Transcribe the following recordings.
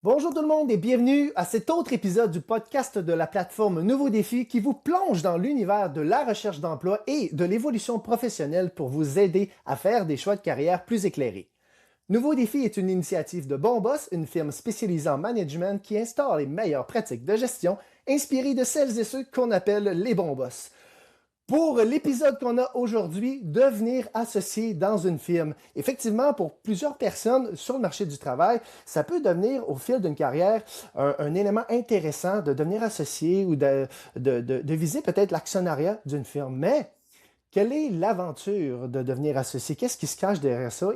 Bonjour tout le monde et bienvenue à cet autre épisode du podcast de la plateforme Nouveaux Défis qui vous plonge dans l'univers de la recherche d'emploi et de l'évolution professionnelle pour vous aider à faire des choix de carrière plus éclairés. Nouveaux Défis est une initiative de Bon Boss, une firme spécialisée en management qui instaure les meilleures pratiques de gestion inspirées de celles et ceux qu'on appelle les bons boss. Pour l'épisode qu'on a aujourd'hui, devenir associé dans une firme. Effectivement, pour plusieurs personnes sur le marché du travail, ça peut devenir au fil d'une carrière un élément intéressant de devenir associé ou de viser peut-être l'actionnariat d'une firme. Mais quelle est l'aventure de devenir associé? Qu'est-ce qui se cache derrière ça?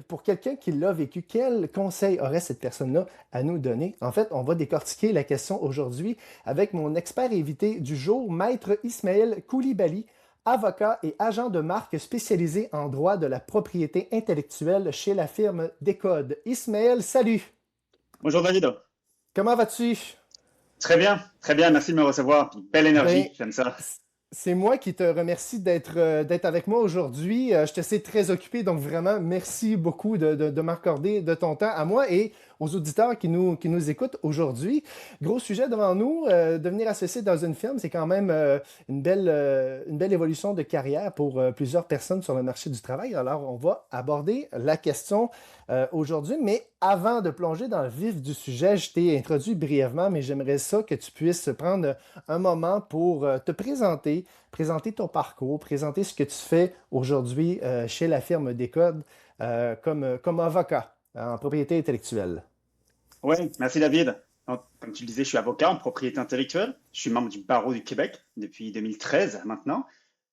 Pour quelqu'un qui l'a vécu, quel conseil aurait cette personne-là à nous donner? En fait, on va décortiquer la question aujourd'hui avec mon expert invité du jour, Maître Ismaël Koulibaly, avocat et agent de marque spécialisé en droit de la propriété intellectuelle chez la firme Décode. Ismaël, salut! Bonjour David. Comment vas-tu? Très bien, merci de me recevoir. Puis, belle Ben, énergie, j'aime ça. c'est moi qui te remercie d'être avec moi aujourd'hui. Je te sais très occupé, donc vraiment, merci beaucoup de m'accorder de ton temps à moi et aux auditeurs qui nous écoutent aujourd'hui. Gros sujet devant nous, devenir associé dans une firme, c'est quand même une belle évolution de carrière pour plusieurs personnes sur le marché du travail. Alors, on va aborder la question aujourd'hui, mais avant de plonger dans le vif du sujet, je t'ai introduit brièvement, mais j'aimerais ça que tu puisses prendre un moment pour te présenter ton parcours, présenter ce que tu fais aujourd'hui chez la firme Décode comme avocat en propriété intellectuelle. Oui, merci David. Donc, comme tu le disais, je suis avocat en propriété intellectuelle. Je suis membre du barreau du Québec depuis 2013 maintenant.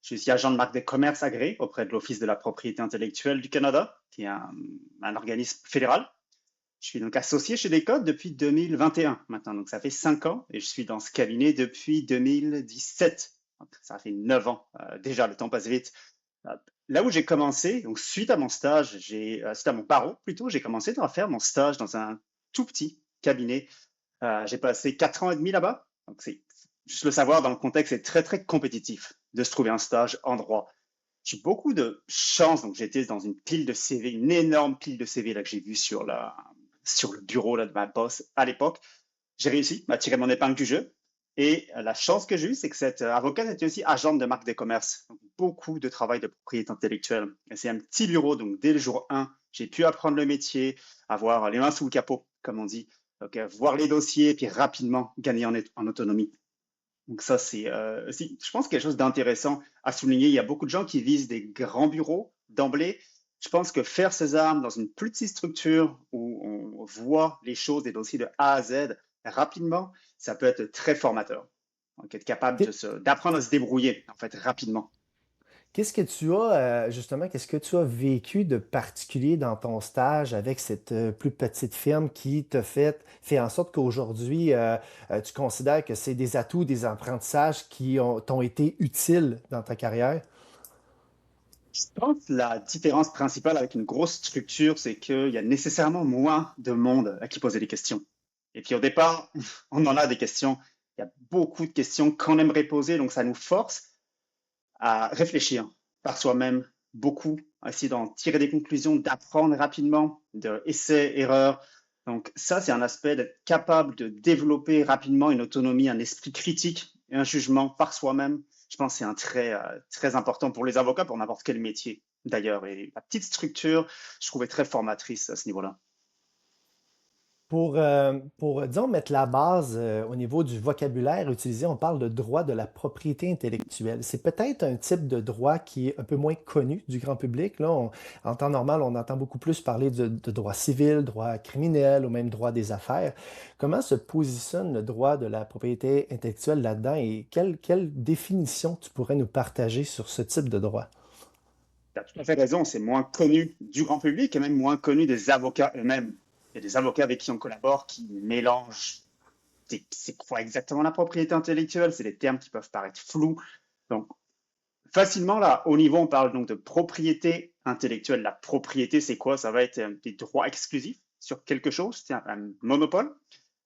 Je suis agent de marque de commerce agréé auprès de l'Office de la propriété intellectuelle du Canada, qui est un organisme fédéral. Je suis donc associé chez Décode depuis 2021 maintenant, donc ça fait 5 ans et je suis dans ce cabinet depuis 2017. Donc, ça fait 9 ans déjà, le temps passe vite. Là où j'ai commencé, donc suite à mon stage, suite à mon barreau plutôt, j'ai commencé à faire mon stage dans un tout petit cabinet. J'ai passé 4 ans et demi là-bas. Donc c'est juste le savoir dans le contexte, c'est très très compétitif de se trouver un stage en droit. J'ai eu beaucoup de chance, donc j'étais dans une pile de CV, une énorme pile de CV là que j'ai vue sur le bureau là de ma boss à l'époque. J'ai réussi à tirer mon épingle du jeu. Et la chance que j'ai eue, c'est que cette avocate était aussi agente de marque de commerce. Donc, beaucoup de travail de propriété intellectuelle. Et c'est un petit bureau, donc dès le jour 1, j'ai pu apprendre le métier, avoir les mains sous le capot, comme on dit. Donc, voir les dossiers, puis rapidement gagner en autonomie. Donc ça, c'est aussi, je pense, quelque chose d'intéressant à souligner. Il y a beaucoup de gens qui visent des grands bureaux d'emblée. Je pense que faire ses armes dans une plus petite structure où on voit les choses, des dossiers de A à Z rapidement, ça peut être très formateur. Donc, être capable d'apprendre à se débrouiller, en fait, rapidement. Qu'est-ce que tu as, justement, qu'est-ce que tu as vécu de particulier dans ton stage avec cette plus petite firme qui fait en sorte qu'aujourd'hui, tu considères que c'est des atouts, des apprentissages t'ont été utiles dans ta carrière? Je pense que la différence principale avec une grosse structure, c'est qu'il y a nécessairement moins de monde à qui poser des questions. Et puis au départ, on en a des questions. Il y a beaucoup de questions qu'on aimerait poser, donc ça nous force à réfléchir par soi-même beaucoup, à essayer d'en tirer des conclusions, d'apprendre rapidement, de essais, erreurs. Donc ça, c'est un aspect d'être capable de développer rapidement une autonomie, un esprit critique et un jugement par soi-même. Je pense que c'est un trait très important pour les avocats, pour n'importe quel métier d'ailleurs. Et la petite structure, je trouvais très formatrice à ce niveau-là. Disons, mettre la base au niveau du vocabulaire utilisé, on parle de droit de la propriété intellectuelle. C'est peut-être un type de droit qui est un peu moins connu du grand public. Là, en temps normal, on entend beaucoup plus parler de droit civil, droit criminel ou même droit des affaires. Comment se positionne le droit de la propriété intellectuelle là-dedans et quelle définition tu pourrais nous partager sur ce type de droit? Tu as tout à fait raison, c'est moins connu du grand public et même moins connu des avocats eux-mêmes. Il y a des avocats avec qui on collabore qui mélangent c'est quoi exactement la propriété intellectuelle, c'est des termes qui peuvent paraître flous. Donc, facilement, là, au niveau, on parle donc de propriété intellectuelle. La propriété, c'est quoi? Ça va être des droits exclusifs sur quelque chose, c'est un monopole.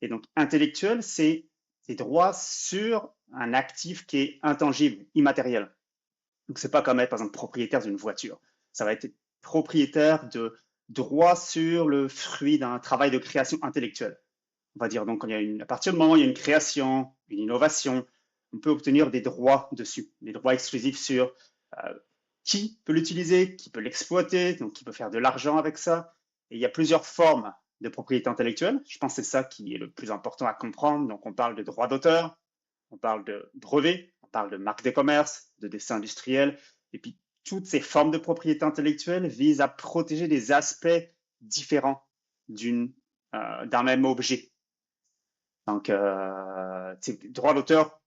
Et donc, intellectuel, c'est des droits sur un actif qui est intangible, immatériel. Donc, c'est pas comme être, par exemple, propriétaire d'une voiture. Ça va être propriétaire droit sur le fruit d'un travail de création intellectuelle. On va dire donc, à partir du moment où il y a une création, une innovation, on peut obtenir des droits dessus, des droits exclusifs sur qui peut l'utiliser, qui peut l'exploiter, donc qui peut faire de l'argent avec ça. Et il y a plusieurs formes de propriété intellectuelle. Je pense que c'est ça qui est le plus important à comprendre. Donc, on parle de droit d'auteur, on parle de brevets, on parle de marque de commerce, de dessin industriel. Et puis, toutes ces formes de propriété intellectuelle visent à protéger des aspects différents d'un même objet. Donc, droit d'auteur,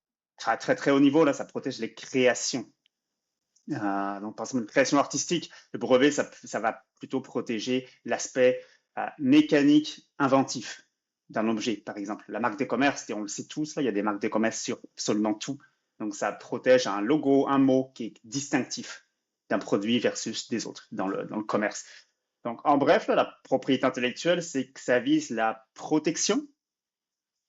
à très très haut niveau, là, ça protège les créations. Donc, par exemple, une création artistique, le brevet, ça va plutôt protéger l'aspect mécanique inventif d'un objet, par exemple. La marque de commerce, et on le sait tous, là, il y a des marques de commerce sur absolument tout. Donc, ça protège un logo, un mot qui est distinctif d'un produit versus des autres dans le commerce. Donc, en bref, là, la propriété intellectuelle, c'est que ça vise la protection,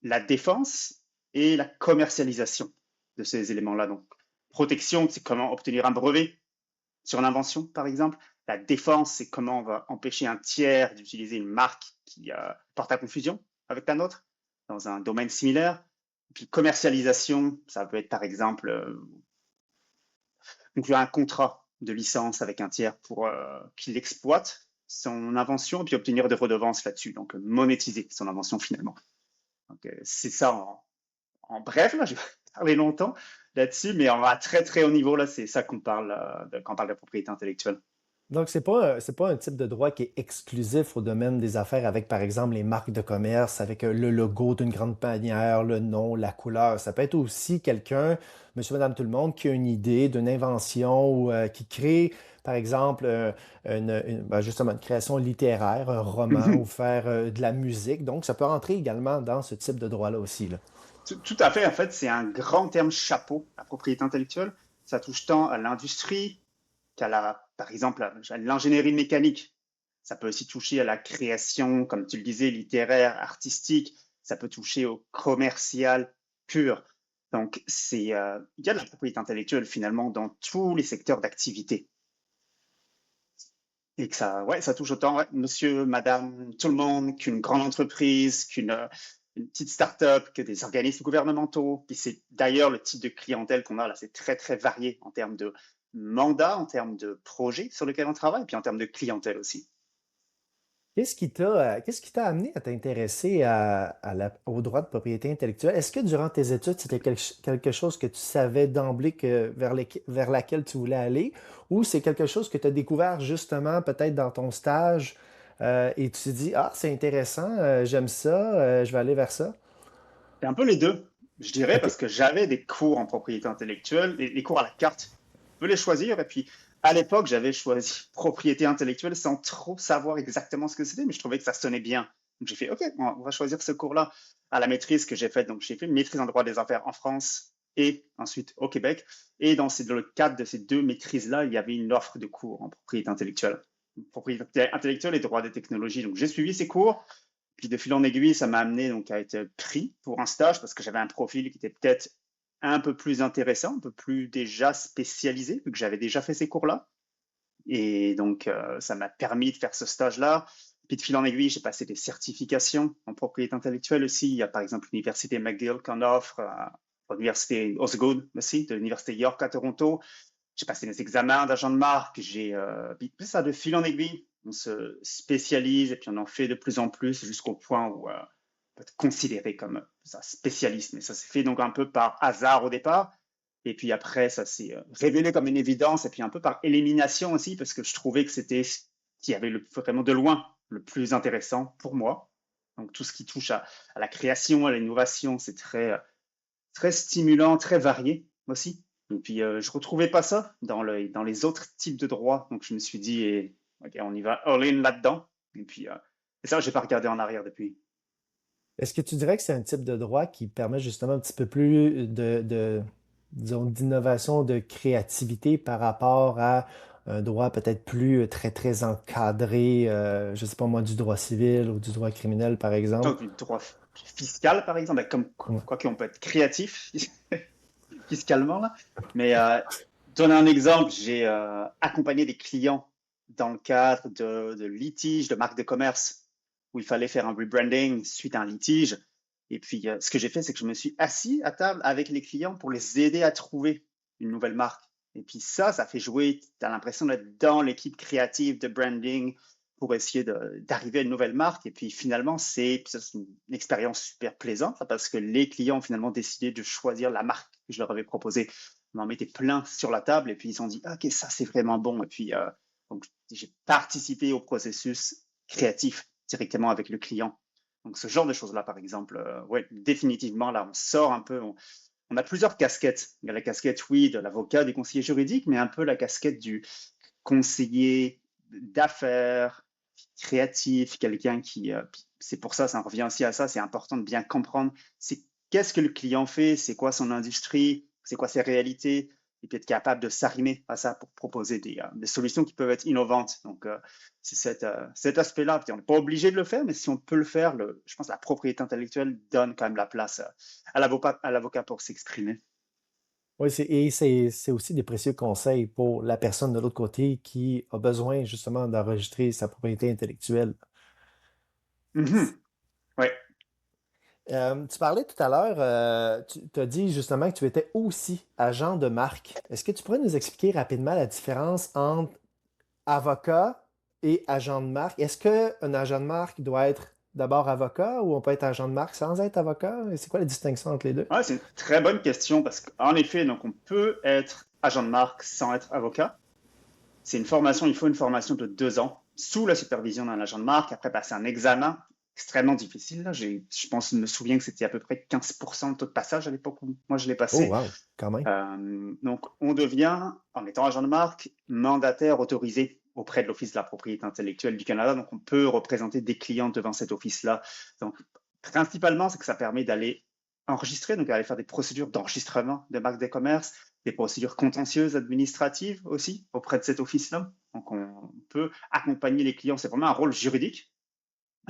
la défense et la commercialisation de ces éléments-là. Donc, protection, c'est comment obtenir un brevet sur l'invention, par exemple. La défense, c'est comment on va empêcher un tiers d'utiliser une marque qui porte à confusion avec la nôtre dans un domaine similaire. Et puis, commercialisation, ça peut être, par exemple, conclure un contrat de licence avec un tiers pour qu'il exploite son invention et puis obtenir des redevances là-dessus, donc monétiser son invention finalement. Donc, c'est ça en bref, là, je vais parler longtemps là-dessus, mais à très très haut niveau, là, c'est ça qu'on parle quand on parle de propriété intellectuelle. Donc, c'est pas un type de droit qui est exclusif au domaine des affaires avec, par exemple, les marques de commerce, avec le logo d'une grande bannière, le nom, la couleur. Ça peut être aussi quelqu'un, monsieur, madame, tout le monde, qui a une idée d'une invention ou qui crée, par exemple, justement une création littéraire, un roman ou faire de la musique. Donc, ça peut rentrer également dans ce type de droit-là aussi, là. Tout à fait, en fait, c'est un grand terme chapeau, la propriété intellectuelle. Ça touche tant à l'industrie par exemple, à l'ingénierie mécanique. Ça peut aussi toucher à la création, comme tu le disais, littéraire, artistique. Ça peut toucher au commercial pur. Donc, il y a de la propriété intellectuelle finalement dans tous les secteurs d'activité. Et que ça touche autant monsieur, madame, tout le monde, qu'une grande entreprise, qu'une petite start-up, que des organismes gouvernementaux. Puis c'est d'ailleurs le type de clientèle qu'on a là, c'est très très varié en termes de mandat, en termes de projets sur lesquels on travaille, puis en termes de clientèle aussi. Qu'est-ce qui t'a amené à t'intéresser au droit de propriété intellectuelle? Est-ce que durant tes études, c'était quelque chose que tu savais d'emblée vers laquelle tu voulais aller, ou c'est quelque chose que tu as découvert justement peut-être dans ton stage et tu t'es dit, ah, c'est intéressant, j'aime ça, je vais aller vers ça? C'est un peu les deux, je dirais, OK. parce que j'avais des cours en propriété intellectuelle, les cours à la carte, je peux les choisir. Et puis, à l'époque, j'avais choisi propriété intellectuelle sans trop savoir exactement ce que c'était, mais je trouvais que ça sonnait bien. Donc, j'ai fait, OK, on va choisir ce cours-là à la maîtrise que j'ai faite. Donc, j'ai fait une maîtrise en droit des affaires en France et ensuite au Québec. Et dans le cadre de ces deux maîtrises-là, il y avait une offre de cours en propriété intellectuelle. Propriété intellectuelle et droit des technologies. Donc, j'ai suivi ces cours. Puis de fil en aiguille, ça m'a amené donc à être pris pour un stage parce que j'avais un profil qui était peut-être un peu plus intéressant, un peu plus déjà spécialisé, vu que j'avais déjà fait ces cours-là. Et donc, ça m'a permis de faire ce stage-là. Puis de fil en aiguille, j'ai passé des certifications en propriété intellectuelle aussi. Il y a par exemple l'Université McGill qui en offre, l'Université Osgoode aussi, de l'Université York à Toronto. J'ai passé des examens d'agent de marque. Puis ça, de fil en aiguille, on se spécialise et puis on en fait de plus en plus jusqu'au point où on peut être considéré comme un spécialiste. Mais ça s'est fait donc un peu par hasard au départ. Et puis après, ça s'est révélé comme une évidence et puis un peu par élimination aussi parce que je trouvais que c'était ce qui avait vraiment de loin le plus intéressant pour moi. Donc tout ce qui touche à la création, à l'innovation, c'est très stimulant, très varié aussi. Et puis, je ne retrouvais pas ça dans les autres types de droits. Donc, je me suis dit, OK, on y va all-in là-dedans. Et puis, et ça, je n'ai pas regardé en arrière depuis. Est-ce que tu dirais que c'est un type de droit qui permet justement un petit peu plus disons, d'innovation, de créativité par rapport à un droit peut-être plus très, très encadré, je ne sais pas moi, du droit civil ou du droit criminel, par exemple? Donc, du droit fiscal, par exemple, comme Ouais. quoi qu'on peut être créatif fiscalement, là. Mais donner un exemple, j'ai accompagné des clients dans le cadre de litiges de marque de commerce où il fallait faire un rebranding suite à un litige. Et puis, ce que j'ai fait, c'est que je me suis assis à table avec les clients pour les aider à trouver une nouvelle marque. Et puis ça fait jouer, tu as l'impression d'être dans l'équipe créative de branding pour essayer d'arriver à une nouvelle marque. Et puis finalement, c'est une expérience super plaisante parce que les clients ont finalement décidé de choisir la marque que je leur avais proposée. On en mettait plein sur la table et puis ils ont dit, OK, ça c'est vraiment bon. Et puis, donc, j'ai participé au processus créatif directement avec le client. Donc, ce genre de choses-là, par exemple, ouais, définitivement, là, on sort un peu, on a plusieurs casquettes. Il y a la casquette, oui, de l'avocat, du conseiller juridique, mais un peu la casquette du conseiller d'affaires, créatif, quelqu'un qui, c'est pour ça, ça revient aussi à ça, c'est important de bien comprendre, c'est qu'est-ce que le client fait, c'est quoi son industrie, c'est quoi ses réalités, et puis être capable de s'arrimer à ça pour proposer des solutions qui peuvent être innovantes. Donc, c'est cet aspect-là. On n'est pas obligé de le faire, mais si on peut le faire, je pense que la propriété intellectuelle donne quand même la place à l'avocat pour s'exprimer. Oui, c'est aussi des précieux conseils pour la personne de l'autre côté qui a besoin justement d'enregistrer sa propriété intellectuelle. Mhm. Ouais. Tu parlais tout à l'heure, tu as dit justement que tu étais aussi agent de marque. Est-ce que tu pourrais nous expliquer rapidement la différence entre avocat et agent de marque? Est-ce qu'un agent de marque doit être d'abord avocat ou on peut être agent de marque sans être avocat? Et c'est quoi la distinction entre les deux? Ouais, c'est une très bonne question parce qu'en effet, donc on peut être agent de marque sans être avocat. C'est une formation, il faut une formation de 2 ans sous la supervision d'un agent de marque, après passer un examen extrêmement difficile. Là, je pense, je me souviens que c'était à peu près 15% de taux de passage à l'époque où moi je l'ai Oh passé. wow, quand même. Donc, on devient, en étant agent de marque, mandataire autorisé auprès de l'Office de la propriété intellectuelle du Canada. Donc, on peut représenter des clients devant cet office-là. Donc, principalement, c'est que ça permet d'aller enregistrer, donc aller faire des procédures d'enregistrement de marques de commerce, des procédures contentieuses administratives aussi auprès de cet office-là. Donc, on peut accompagner les clients. C'est vraiment un rôle juridique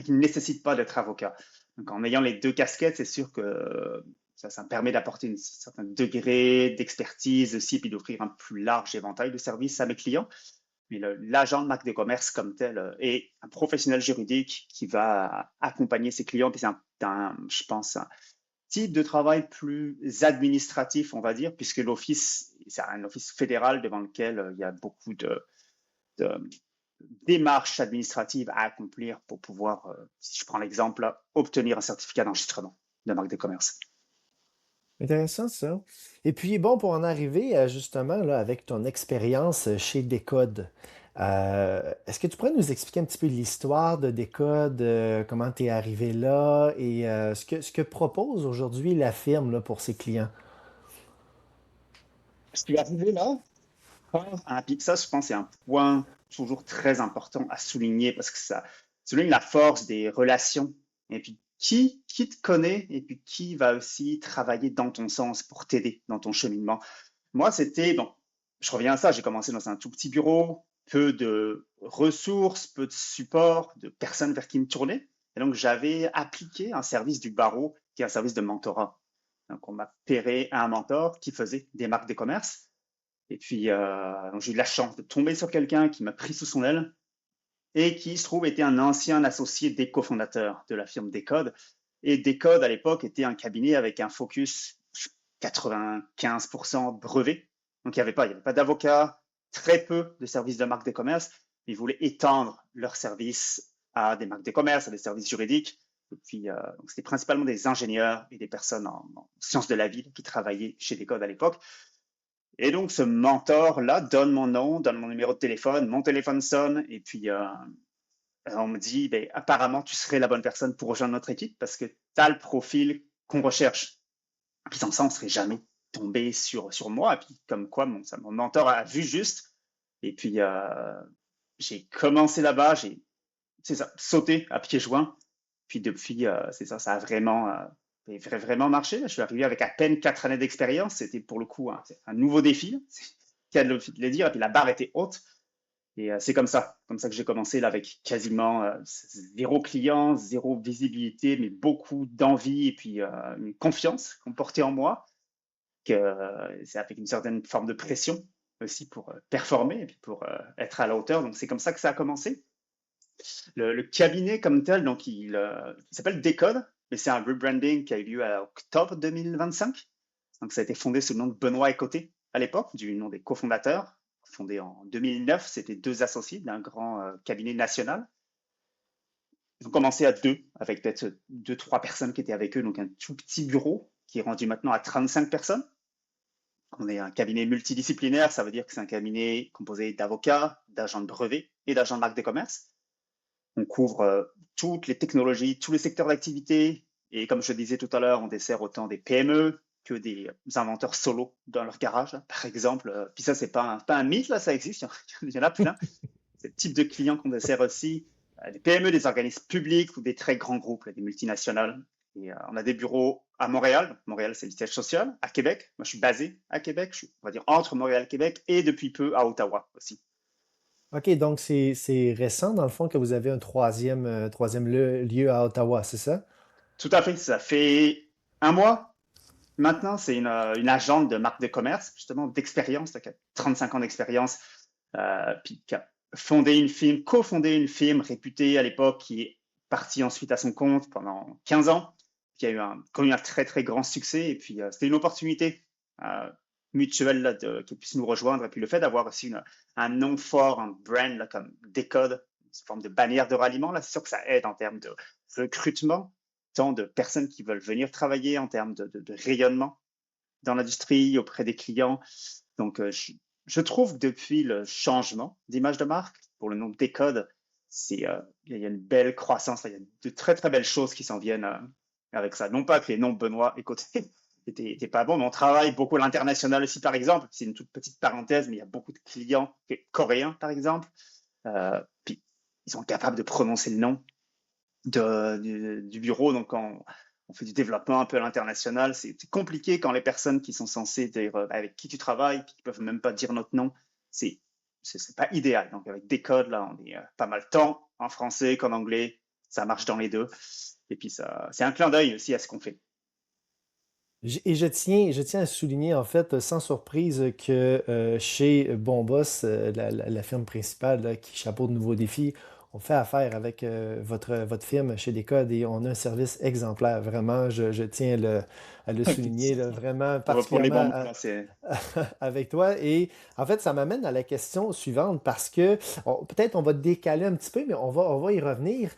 qui ne nécessite pas d'être avocat. Donc, en ayant les deux casquettes, c'est sûr que ça me permet d'apporter un certain degré d'expertise aussi, puis d'offrir un plus large éventail de services à mes clients. Mais l'agent de marque de commerce comme tel est un professionnel juridique qui va accompagner ses clients. Puis c'est je pense, un type de travail plus administratif, on va dire, puisque l'office, c'est un office fédéral devant lequel il y a beaucoup de démarches administratives à accomplir pour pouvoir, si je prends l'exemple, obtenir un certificat d'enregistrement de marque de commerce. Intéressant ça. Et puis bon, pour en arriver justement là, avec ton expérience chez Décode, est-ce que tu pourrais nous expliquer un petit peu l'histoire de Décode, comment tu es arrivé là et ce que propose aujourd'hui la firme là, pour ses clients? Je suis arrivé là. Ça, je pense, c'est un point toujours très important à souligner parce que ça souligne la force des relations. Et puis, qui te connaît et puis qui va aussi travailler dans ton sens pour t'aider dans ton cheminement. Moi, bon, je reviens à ça, j'ai commencé dans un tout petit bureau, peu de ressources, peu de support, de personnes vers qui me tourner. Et donc, j'avais appliqué un service du barreau qui est un service de mentorat. Donc, on m'a pairé un mentor qui faisait des marques de commerce. Et puis, donc j'ai eu la chance de tomber sur quelqu'un qui m'a pris sous son aile et qui, se trouve, était un ancien associé des cofondateurs de la firme Décode. Et Décode, à l'époque, était un cabinet avec un focus 95% brevet. Donc, il y avait pas d'avocats, très peu de services de marque de commerce. Ils voulaient étendre leurs services à des marques de commerce, à des services juridiques. Et puis, donc c'était principalement des ingénieurs et des personnes en sciences de la ville qui travaillaient chez Décode à l'époque. Et donc, ce mentor-là donne mon nom, donne mon numéro de téléphone, mon téléphone sonne, et puis on me dit, ben, apparemment, tu serais la bonne personne pour rejoindre notre équipe parce que tu as le profil qu'on recherche. Et puis, sans ça, on ne serait jamais tombé sur moi. Et puis, comme quoi, mon mentor a vu juste. Et puis, j'ai commencé là-bas, c'est ça, sauté à pieds joints. Puis depuis, c'est ça, ça a vraiment marché. Je suis arrivé avec à peine 4 années d'expérience. C'était pour le coup un nouveau défi, c'est le cas de le dire. Et puis la barre était haute. Et c'est comme ça que j'ai commencé là avec quasiment zéro client, zéro visibilité, mais beaucoup d'envie et puis une confiance qu'on portait en moi, que c'est avec une certaine forme de pression aussi pour performer et puis pour être à la hauteur. Donc, c'est comme ça que ça a commencé. Le cabinet comme tel, donc il s'appelle Decode, mais c'est un rebranding qui a eu lieu en octobre 2025. Donc, ça a été fondé sous le nom de Benoît et Côté à l'époque, du nom des cofondateurs. Fondé en 2009, c'était deux associés d'un grand cabinet national. Ils ont commencé à deux, avec peut-être deux, trois personnes qui étaient avec eux, donc un tout petit bureau qui est rendu maintenant à 35 personnes. On est un cabinet multidisciplinaire, ça veut dire que c'est un cabinet composé d'avocats, d'agents de brevet et d'agents de marque de commerce. On couvre toutes les technologies, tous les secteurs d'activité. Et comme je le disais tout à l'heure, on dessert autant des PME que des inventeurs solo dans leur garage, par exemple. Puis ça, c'est pas un mythe, là, ça existe, il y en a plein. C'est le type de clients qu'on dessert aussi. Des PME, des organismes publics ou des très grands groupes, des multinationales. Et on a des bureaux à Montréal. Montréal, c'est le siège social. À Québec, moi, je suis basé à Québec. Je suis, on va dire, entre Montréal et Québec. Et depuis peu, à Ottawa aussi. OK, donc c'est récent, dans le fond, que vous avez un troisième lieu à Ottawa, c'est ça? Tout à fait. Ça fait un mois. Maintenant, c'est une agente de marque de commerce, justement, d'expérience, qui a 35 ans d'expérience, puis qui a cofondé une firme réputée à l'époque, qui est partie ensuite à son compte pendant 15 ans, qui a connu un très, très grand succès. Et puis, c'était une opportunité mutuelle là, qu'elle puisse nous rejoindre. Et puis, le fait d'avoir aussi un nom fort, un brand là, comme Decode, une forme de bannière de ralliement, là, c'est sûr que ça aide en termes de recrutement, tant de personnes qui veulent venir travailler, en termes de rayonnement dans l'industrie, auprès des clients. Donc, je trouve que depuis le changement d'image de marque, pour le nom Decode, il y a une belle croissance, il y a de très, très belles choses qui s'en viennent avec ça. Non pas que les noms Benoît et Côté n'étaient pas bons, mais on travaille beaucoup à l'international aussi, par exemple. C'est une toute petite parenthèse, mais il y a beaucoup de clients coréens, par exemple. Puis, ils sont capables de prononcer le nom du bureau. Donc, quand on fait du développement un peu à l'international, c'est compliqué quand les personnes qui sont censées dire avec qui tu travailles, qui ne peuvent même pas dire notre nom, c'est pas idéal. Donc, avec Decode, là, on est pas mal tant en français qu'en anglais. Ça marche dans les deux. Et puis, c'est un clin d'œil aussi à ce qu'on fait. Et je tiens à souligner, en fait, sans surprise, que chez Bon Boss, la firme principale là, qui chapeaute de nouveaux défis, on fait affaire avec votre firme chez Decode et on a un service exemplaire. Vraiment, je tiens à le souligner, là, vraiment On va pour les bons particulièrement mots, là, c'est avec toi. Et en fait, ça m'amène à la question suivante parce que peut-être on va décaler un petit peu, mais on va y revenir.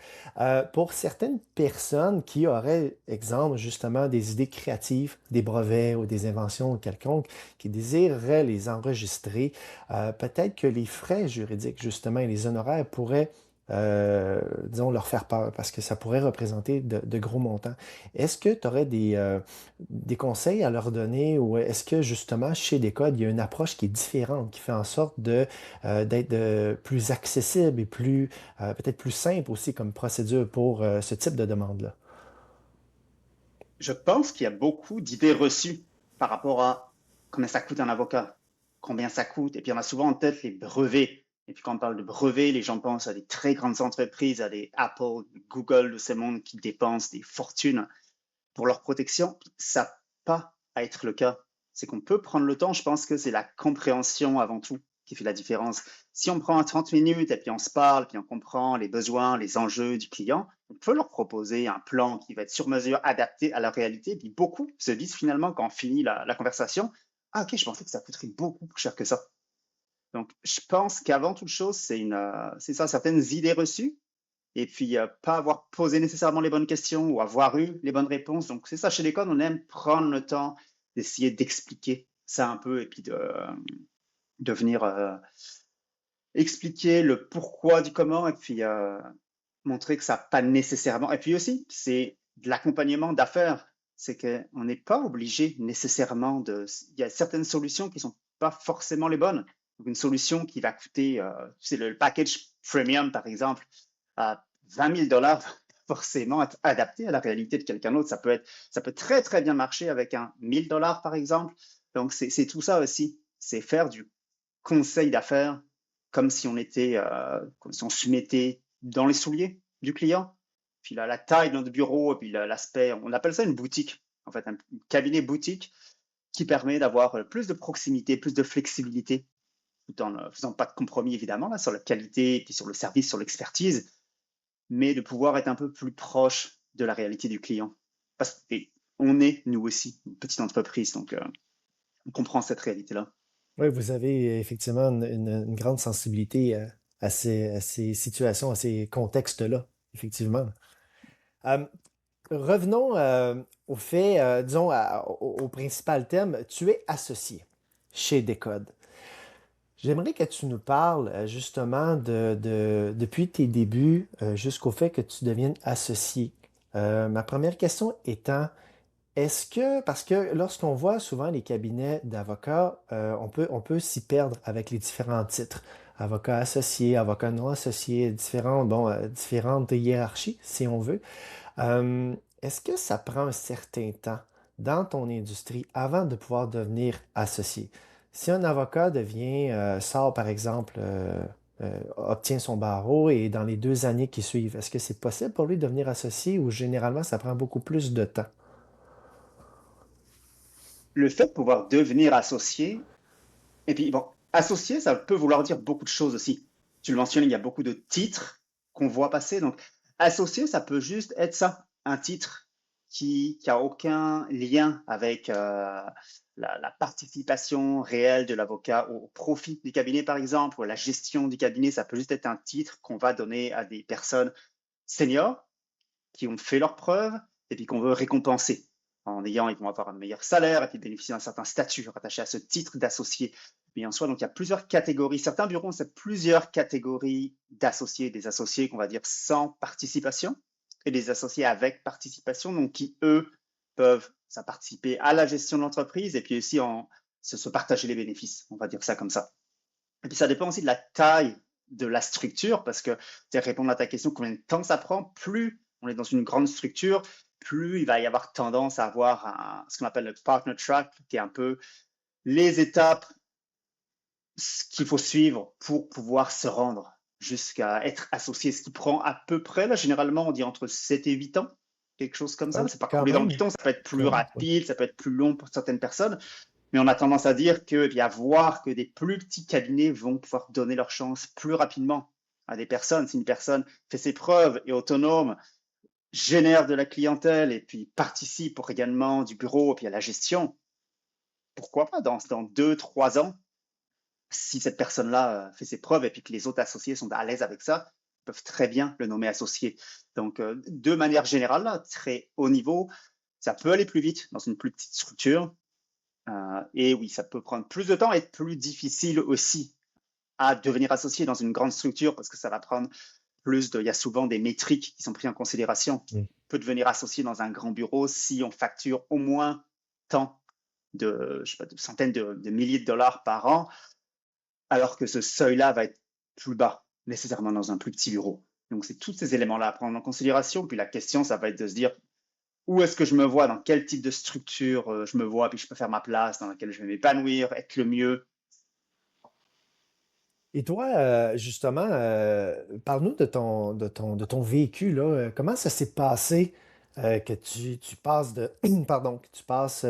Pour certaines personnes qui auraient, exemple, justement, des idées créatives, des brevets ou des inventions quelconques, qui désireraient les enregistrer, peut-être que les frais juridiques, justement, et les honoraires pourraient disons, leur faire peur parce que ça pourrait représenter de gros montants. Est-ce que tu aurais des conseils à leur donner ou est-ce que justement chez Decode, il y a une approche qui est différente, qui fait en sorte d'être plus accessible et peut-être plus simple aussi comme procédure pour ce type de demande-là? Je pense qu'il y a beaucoup d'idées reçues par rapport à combien ça coûte un avocat, combien ça coûte. Et puis on a souvent en tête les brevets. Et puis quand on parle de brevets, les gens pensent à des très grandes entreprises, à des Apple, Google de ce monde qui dépensent des fortunes pour leur protection. Ça n'a pas à être le cas. C'est qu'on peut prendre le temps. Je pense que c'est la compréhension avant tout qui fait la différence. Si on prend 30 minutes et puis on se parle, puis on comprend les besoins, les enjeux du client, on peut leur proposer un plan qui va être sur mesure, adapté à leur réalité. Et puis beaucoup se disent finalement quand on finit la conversation, ah ok, je pensais que ça coûterait beaucoup plus cher que ça. Donc je pense qu'avant toute chose, c'est ça, certaines idées reçues et puis pas avoir posé nécessairement les bonnes questions ou avoir eu les bonnes réponses. Donc c'est ça, chez l'école, on aime prendre le temps d'essayer d'expliquer ça un peu et puis de venir expliquer le pourquoi du comment et puis montrer que ça n'a pas nécessairement. Et puis aussi, c'est de l'accompagnement d'affaires. C'est qu'on n'est pas obligé nécessairement de. Il y a certaines solutions qui ne sont pas forcément les bonnes. Donc, une solution qui va coûter, c'est le package premium par exemple, à 20 000 dollars, forcément être adapté à la réalité de quelqu'un d'autre. Ça peut très très bien marcher avec un 1000 dollars par exemple. Donc c'est tout ça aussi. C'est faire du conseil d'affaires comme si on était, comme si on se mettait dans les souliers du client. Puis la taille de notre bureau, et puis l'aspect, on appelle ça une boutique, en fait, un cabinet boutique qui permet d'avoir plus de proximité, plus de flexibilité tout en ne faisant pas de compromis évidemment là, sur la qualité, et puis sur le service, sur l'expertise, mais de pouvoir être un peu plus proche de la réalité du client. Parce qu'on est, nous aussi, une petite entreprise, donc on comprend cette réalité-là. Oui, vous avez effectivement une grande sensibilité à ces situations, à ces contextes-là, effectivement. Euh, Revenons au fait, disons, au principal thème. Tu es associé chez Decode. J'aimerais que tu nous parles justement depuis tes débuts jusqu'au fait que tu deviennes associé. Ma première question étant, est-ce que, parce que lorsqu'on voit souvent les cabinets d'avocats, on peut s'y perdre avec les différents titres. Avocat associé, avocat non associé, différentes hiérarchies, si on veut. Euh, Est-ce que ça prend un certain temps dans ton industrie avant de pouvoir devenir associé? Si un avocat sort par exemple, obtient son barreau et dans les 2 années qui suivent, est-ce que c'est possible pour lui de devenir associé ou généralement ça prend beaucoup plus de temps? Le fait de pouvoir devenir associé, et puis bon, associé, ça peut vouloir dire beaucoup de choses aussi. Tu le mentionnes, il y a beaucoup de titres qu'on voit passer. Donc, associé, ça peut juste être ça, un titre qui a aucun lien avec la participation réelle de l'avocat au profit du cabinet, par exemple, ou la gestion du cabinet. Ça peut juste être un titre qu'on va donner à des personnes seniors qui ont fait leurs preuves et puis qu'on veut récompenser ils vont avoir un meilleur salaire et puis bénéficier d'un certain statut rattaché à ce titre d'associé. Mais en soi, donc il y a plusieurs catégories. Certains bureaux ont plusieurs catégories d'associés, des associés qu'on va dire sans participation et des associés avec participation, donc qui eux peuvent ça participer à la gestion de l'entreprise et puis aussi se partager les bénéfices. On va dire ça comme ça. Et puis ça dépend aussi de la taille de la structure, parce que répondre à ta question, combien de temps ça prend, plus on est dans une grande structure, plus il va y avoir tendance à avoir ce qu'on appelle le partner track, qui est un peu les étapes qu'il faut suivre pour pouvoir se rendre jusqu'à être associé, ce qui prend à peu près, là, généralement, on dit entre 7 et 8 ans, quelque chose comme ça. Oh, C'est pas quand courbé dans le même, temps, ça peut être plus quand même, ouais. rapide, ça peut être plus long pour certaines personnes. Mais on a tendance à dire voir que des plus petits cabinets vont pouvoir donner leur chance plus rapidement à des personnes. Si une personne fait ses preuves, est autonome, génère de la clientèle et puis participe au rayonnement du bureau et puis à la gestion, pourquoi pas dans 2, 3 ans, si cette personne-là fait ses preuves et puis que les autres associés sont à l'aise avec ça, ils peuvent très bien le nommer associé. Donc, de manière générale, là, très haut niveau, ça peut aller plus vite dans une plus petite structure. Et oui, ça peut prendre plus de temps et être plus difficile aussi à devenir associé dans une grande structure parce que ça va prendre il y a souvent des métriques qui sont prises en considération. Mm. On peut devenir associé dans un grand bureau si on facture au moins tant de centaines de milliers de dollars par an, alors que ce seuil-là va être plus bas, nécessairement dans un plus petit bureau. Donc, c'est tous ces éléments-là à prendre en considération. Puis la question, ça va être de se dire, où est-ce que je me vois, dans quel type de structure je me vois, puis je peux faire ma place, dans laquelle je vais m'épanouir, être le mieux. Et toi, justement, parle-nous de ton vécu, là. Comment ça s'est passé que tu passes pardon, que tu passes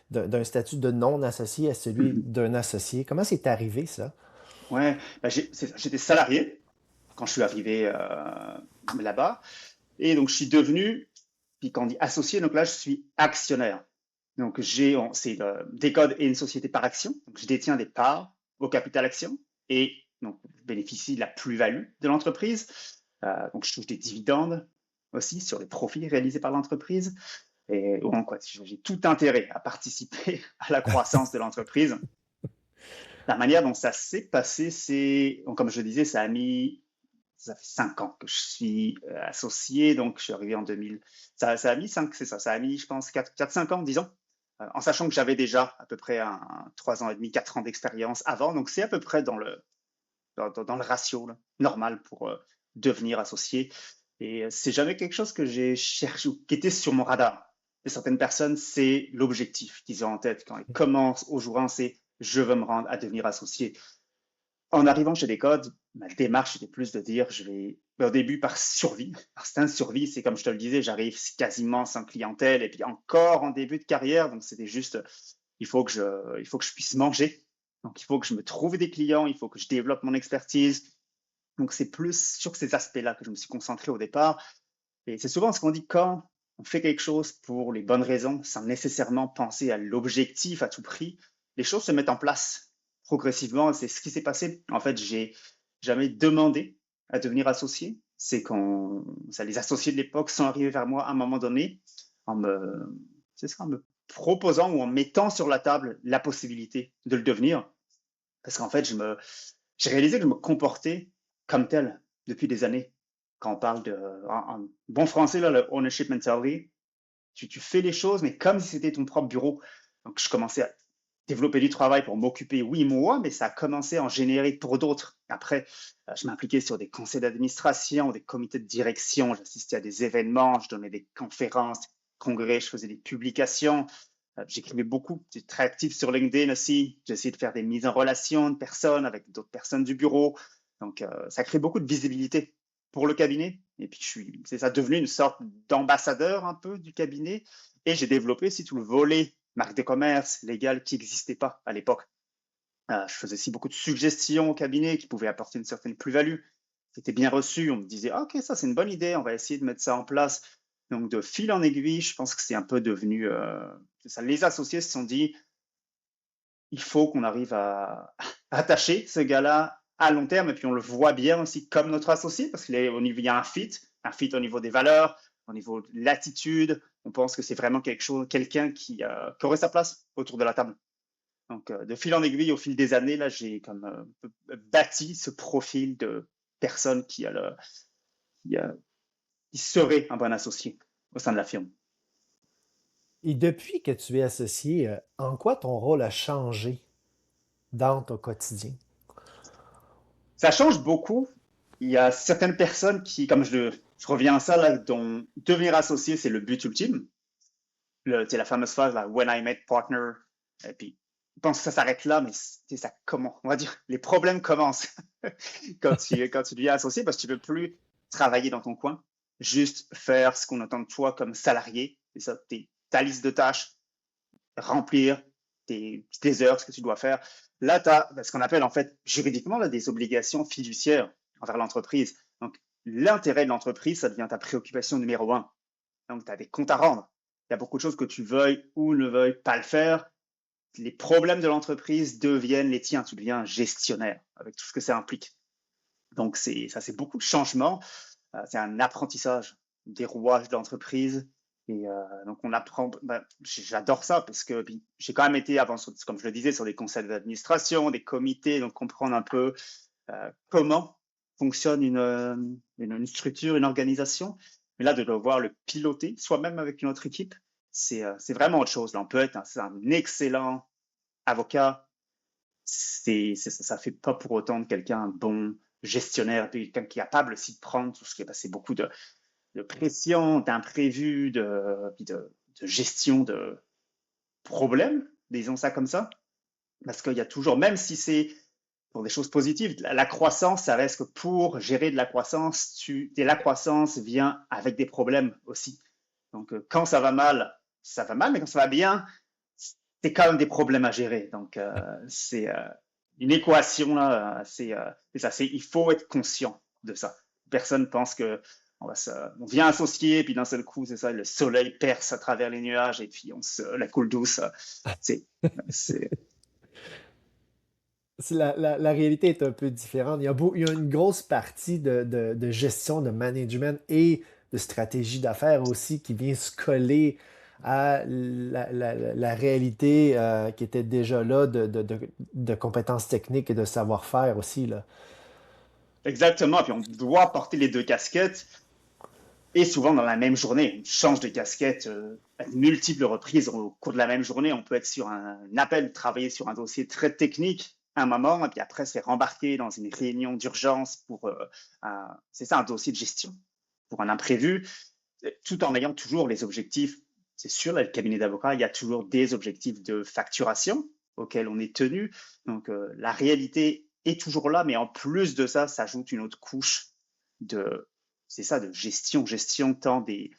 d'un statut de non-associé à celui d'un associé? Comment c'est arrivé, ça? Ouais, bah, j'étais salarié quand je suis arrivé là-bas. Et donc, je suis devenu, puis quand on dit associé, donc là, je suis actionnaire. Donc, Decode est une société par action. Donc, je détiens des parts au capital action et donc, je bénéficie de la plus-value de l'entreprise. Donc, je touche des dividendes aussi sur les profits réalisés par l'entreprise. Et donc, j'ai tout intérêt à participer à la croissance de l'entreprise. La manière dont ça s'est passé, comme je le disais, ça fait 5 ans que je suis associé, donc je suis arrivé en 2000. Ça a mis 5, c'est ça, ça a mis, je pense, 4, 5 ans, disons, en sachant que j'avais déjà à peu près 3 ans et demi, 4 ans d'expérience avant, donc c'est à peu près dans le ratio là, normal pour devenir associé. Et c'est jamais quelque chose que j'ai cherché ou qui était sur mon radar. Et certaines personnes, c'est l'objectif qu'ils ont en tête quand ils commencent au jour 1, c'est je veux me rendre à devenir associé. En arrivant chez Decode, ma démarche était plus de dire au début par survie, par instinct de survie, c'est comme je te le disais, j'arrive quasiment sans clientèle et puis encore en début de carrière, donc c'était juste il faut que je puisse manger. Donc, il faut que je me trouve des clients, il faut que je développe mon expertise. Donc, c'est plus sur ces aspects-là que je me suis concentré au départ. Et c'est souvent ce qu'on dit quand on fait quelque chose pour les bonnes raisons, sans nécessairement penser à l'objectif à tout prix. Les choses se mettent en place progressivement. C'est ce qui s'est passé. En fait, j'ai jamais demandé à devenir associé. C'est quand les associés de l'époque sont arrivés vers moi à un moment donné en en me proposant ou en mettant sur la table la possibilité de le devenir. Parce qu'en fait, j'ai réalisé que je me comportais comme tel depuis des années. Quand on parle en bon français, là, le ownership mentality, tu fais les choses, mais comme si c'était ton propre bureau. Donc, je commençais à développer du travail pour m'occuper, oui, moi, mais ça a commencé à en générer pour d'autres. Après, je m'impliquais sur des conseils d'administration, des comités de direction, j'assistais à des événements, je donnais des conférences, des congrès, je faisais des publications. J'écrivais beaucoup, j'étais très actif sur LinkedIn aussi. J'ai essayé de faire des mises en relation de personnes avec d'autres personnes du bureau. Donc, ça crée beaucoup de visibilité pour le cabinet. Et puis, c'est ça devenu une sorte d'ambassadeur un peu du cabinet. Et j'ai développé aussi tout le volet marque de commerce légal qui n'existait pas à l'époque. Je faisais aussi beaucoup de suggestions au cabinet qui pouvaient apporter une certaine plus-value. C'était bien reçu. On me disait, ah, OK, ça c'est une bonne idée, on va essayer de mettre ça en place. Donc, de fil en aiguille, je pense que c'est un peu devenu ça. Les associés se sont dit, il faut qu'on arrive à attacher ce gars-là à long terme. Et puis, on le voit bien aussi comme notre associé parce qu'il y a un fit au niveau des valeurs, au niveau de l'attitude. On pense que c'est vraiment quelqu'un qui aurait sa place autour de la table. Donc, de fil en aiguille, au fil des années, là, j'ai comme bâti ce profil de personne qui, qui serait un bon associé au sein de la firme. Et depuis que tu es associé, en quoi ton rôle a changé dans ton quotidien? Ça change beaucoup. Il y a certaines personnes qui, comme je reviens à ça, là, dont devenir associé, c'est le but ultime. C'est la fameuse phrase, là, when I met partner. Et puis, je pense que ça s'arrête là, mais ça comment? On va dire, les problèmes commencent quand tu deviens associé parce que tu ne peux plus travailler dans ton coin, juste faire ce qu'on attend de toi comme salarié. C'est ça, ta liste de tâches, remplir tes heures, ce que tu dois faire. Là, tu as ce qu'on appelle en fait juridiquement là, des obligations fiduciaires envers l'entreprise. Donc, l'intérêt de l'entreprise, ça devient ta préoccupation numéro un. Donc, tu as des comptes à rendre. Il y a beaucoup de choses que tu veuilles ou ne veuilles pas le faire. Les problèmes de l'entreprise deviennent les tiens. Tu deviens gestionnaire avec tout ce que ça implique. Donc, c'est beaucoup de changements. C'est un apprentissage des rouages de l'entreprise. Et donc, on apprend. J'adore ça parce que j'ai quand même été avant, comme je le disais, sur des conseils d'administration, des comités, donc comprendre un peu comment fonctionne une structure, une organisation. Mais là, de devoir le piloter, soi-même avec une autre équipe, c'est vraiment autre chose. Là, on peut être un excellent avocat. Ça fait pas pour autant de quelqu'un un bon gestionnaire, quelqu'un qui est capable aussi de prendre tout ce qui est passé beaucoup de pression, d'imprévus, de gestion de problèmes, disons ça comme ça. Parce qu'il y a toujours, même si c'est pour des choses positives, la croissance, ça reste que pour gérer de la croissance, la croissance vient avec des problèmes aussi. Donc, quand ça va mal, mais quand ça va bien, c'est quand même des problèmes à gérer. Donc, c'est une équation là, c'est ça. Il faut être conscient de ça. Personne pense que on vient associer, puis d'un seul coup, c'est ça, le soleil perce à travers les nuages et puis la coule douce. C'est, c'est, La réalité est un peu différente. Il y a une grosse partie de gestion, de management et de stratégie d'affaires aussi qui vient se coller à la réalité qui était déjà là de compétences techniques et de savoir-faire aussi, là. Exactement. Puis on doit porter les deux casquettes et souvent dans la même journée. On change de casquette à de multiples reprises au cours de la même journée. On peut être sur un appel, travailler sur un dossier très technique à un moment et puis après se faire embarquer dans une réunion d'urgence pour, c'est ça, un dossier de gestion, pour un imprévu, tout en ayant toujours les objectifs. C'est sûr, là, le cabinet d'avocats, il y a toujours des objectifs de facturation auxquels on est tenu. Donc, la réalité est toujours là, mais en plus de ça, s'ajoute une autre couche c'est ça, de gestion tant des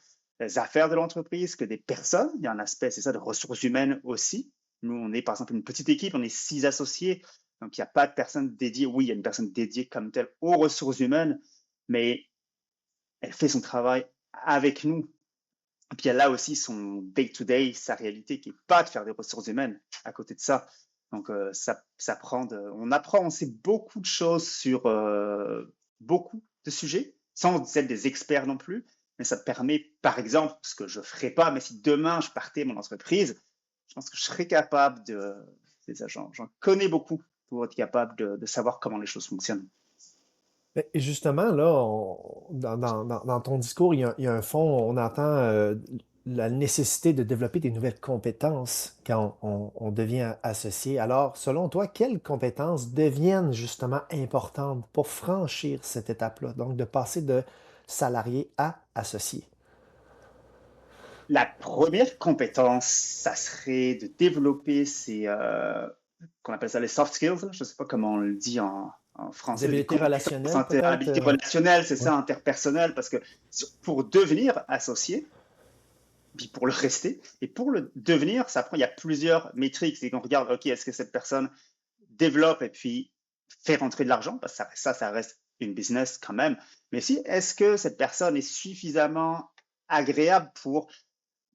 affaires de l'entreprise que des personnes. Il y a un aspect, c'est ça, de ressources humaines aussi. Nous, on est par exemple une petite équipe, on est 6 associés, donc il n'y a pas de personne dédiée. Oui, il y a une personne dédiée comme telle aux ressources humaines, mais elle fait son travail avec nous. Et puis il y a là aussi son day-to-day, sa réalité, qui n'est pas de faire des ressources humaines à côté de ça. Donc on apprend, on sait beaucoup de choses sur beaucoup de sujets, sans être des experts non plus, mais ça permet, par exemple, ce que je ne ferais pas, mais si demain je partais mon entreprise, je pense que je serais capable c'est ça, j'en connais beaucoup pour être capable de savoir comment les choses fonctionnent. Et justement, là, dans ton discours, il y a un fond, on entend la nécessité de développer des nouvelles compétences quand on devient associé. Alors, selon toi, quelles compétences deviennent justement importantes pour franchir cette étape-là, donc de passer de salarié à associé? La première compétence, ça serait de développer qu'on appelle ça les soft skills. Je ne sais pas comment on le dit en Des français, des habiletés compétences relationnelles, peut-être? habilités relationnelles, c'est Ouais. ça, interpersonnelles, parce que pour devenir associé, puis pour le rester, et pour le devenir, il y a plusieurs métriques. C'est qu'on regarde, OK, est-ce que cette personne développe et puis fait rentrer de l'argent, parce que ça reste une business quand même. Mais si, est-ce que cette personne est suffisamment agréable pour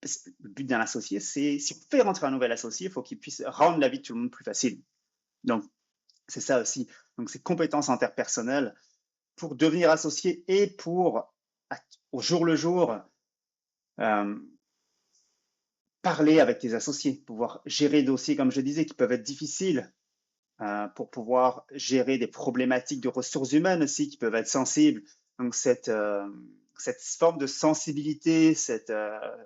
le but d'un associé, c'est si on fait rentrer un nouvel associé, il faut qu'il puisse rendre la vie de tout le monde plus facile. Donc, c'est ça aussi. Donc, c'est compétences interpersonnelles pour devenir associé et pour, au jour le jour, euh, parler avec tes associés, pouvoir gérer des dossiers, comme je disais, qui peuvent être difficiles, pour pouvoir gérer des problématiques de ressources humaines aussi, qui peuvent être sensibles. Donc, cette forme de sensibilité, cette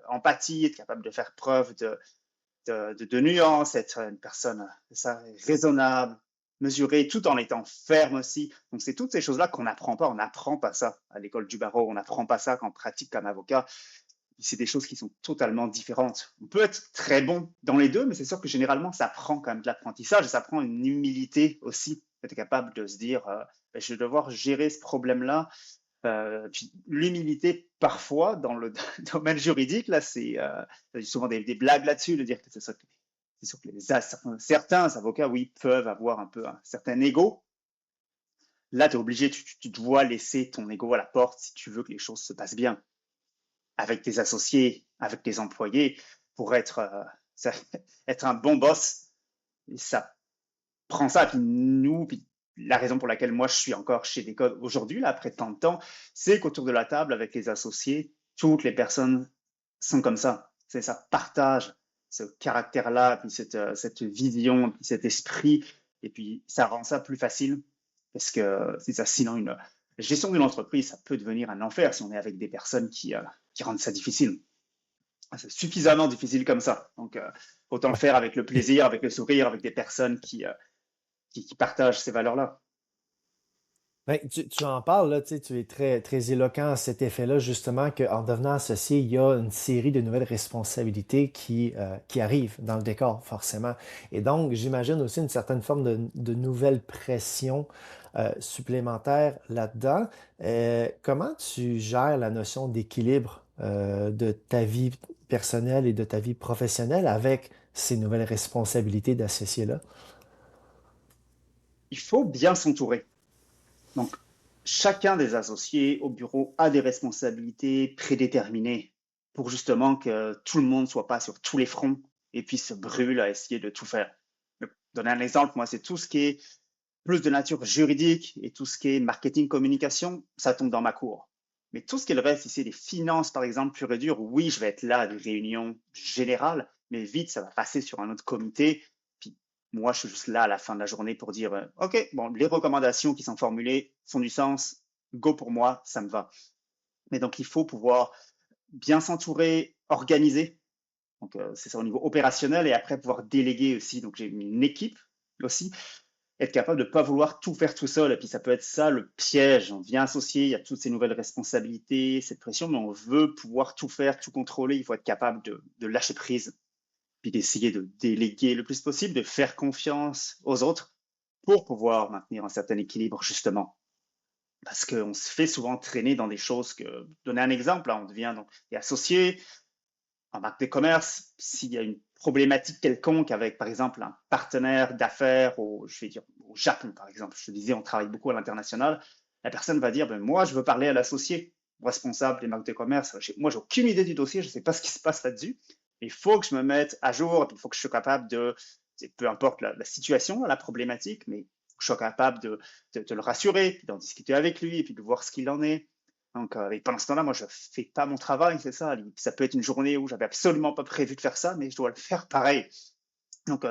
empathie, être capable de faire preuve de nuances, être une personne ça, raisonnable, mesurée, tout en étant ferme aussi. Donc, c'est toutes ces choses-là qu'on n'apprend pas. On n'apprend pas ça à l'école du barreau. On n'apprend pas ça quand on pratique comme avocat. C'est des choses qui sont totalement différentes. On peut être très bon dans les deux, mais c'est sûr que généralement, ça prend quand même de l'apprentissage et ça prend une humilité aussi. Être capable de se dire, je vais devoir gérer ce problème-là. Puis l'humilité, parfois, dans le domaine juridique, là, souvent des blagues là-dessus, de dire que c'est sûr que certains avocats, oui, peuvent avoir un peu un certain ego. Là, tu es obligé, tu dois laisser ton ego à la porte si tu veux que les choses se passent bien avec tes associés, avec tes employés, pour être un bon boss. Et ça prend ça, puis la raison pour laquelle moi je suis encore chez Decode aujourd'hui, là, après tant de temps, c'est qu'autour de la table, avec les associés, toutes les personnes sont comme ça. C'est ça, partage ce caractère-là, puis cette vision, puis cet esprit, et puis ça rend ça plus facile, parce que c'est ça, sinon la gestion d'une entreprise, ça peut devenir un enfer si on est avec des personnes qui rendent ça difficile. C'est suffisamment difficile comme ça. Donc, autant le Ouais. faire avec le plaisir, avec le sourire, avec des personnes qui partagent ces valeurs-là. Ben, tu en parles, là, tu sais, tu es très, très éloquent à cet effet-là, justement, qu'en devenant associé, il y a une série de nouvelles responsabilités qui arrivent dans le décor, forcément. Et donc, j'imagine aussi une certaine forme de nouvelle pression supplémentaire là-dedans. Comment tu gères la notion d'équilibre de ta vie personnelle et de ta vie professionnelle avec ces nouvelles responsabilités d'associé-là? Il faut bien s'entourer. Donc, chacun des associés au bureau a des responsabilités prédéterminées pour justement que tout le monde ne soit pas sur tous les fronts et puis se brûle à essayer de tout faire. Pour donner un exemple, moi, c'est tout ce qui est plus de nature juridique et tout ce qui est marketing, communication, ça tombe dans ma cour. Mais tout ce qui est le reste, si c'est des finances, par exemple, pur et dur, oui, je vais être là à des réunions générales, mais vite, ça va passer sur un autre comité. Puis moi, je suis juste là à la fin de la journée pour dire, OK, bon, les recommandations qui sont formulées font du sens, go pour moi, ça me va. Mais donc, il faut pouvoir bien s'entourer, organiser. Donc, c'est ça au niveau opérationnel et après pouvoir déléguer aussi. Donc, j'ai une équipe aussi, être capable de ne pas vouloir tout faire tout seul. Et puis ça peut être ça le piège. On vient associer, il y a toutes ces nouvelles responsabilités, cette pression, mais on veut pouvoir tout faire, tout contrôler. Il faut être capable de lâcher prise, puis d'essayer de déléguer le plus possible, de faire confiance aux autres pour pouvoir maintenir un certain équilibre, justement. Parce qu'on se fait souvent traîner dans des choses donner un exemple, là, on devient donc associé, en marque de commerce, s'il y a une problématique quelconque avec, par exemple, un partenaire d'affaires je vais dire, au Japon, par exemple. Je te disais, on travaille beaucoup à l'international. La personne va dire, ben, moi, je veux parler à l'associé responsable des marques de commerce. Moi, j'ai aucune idée du dossier, je ne sais pas ce qui se passe là-dessus. Il faut que je me mette à jour, il faut que je sois capable peu importe la situation, la problématique, mais je sois capable de le rassurer, puis d'en discuter avec lui, et puis de voir ce qu'il en est. Donc, et pendant ce temps-là, moi, je ne fais pas mon travail, c'est ça. Ça peut être une journée où j'avais absolument pas prévu de faire ça, mais je dois le faire pareil. Donc,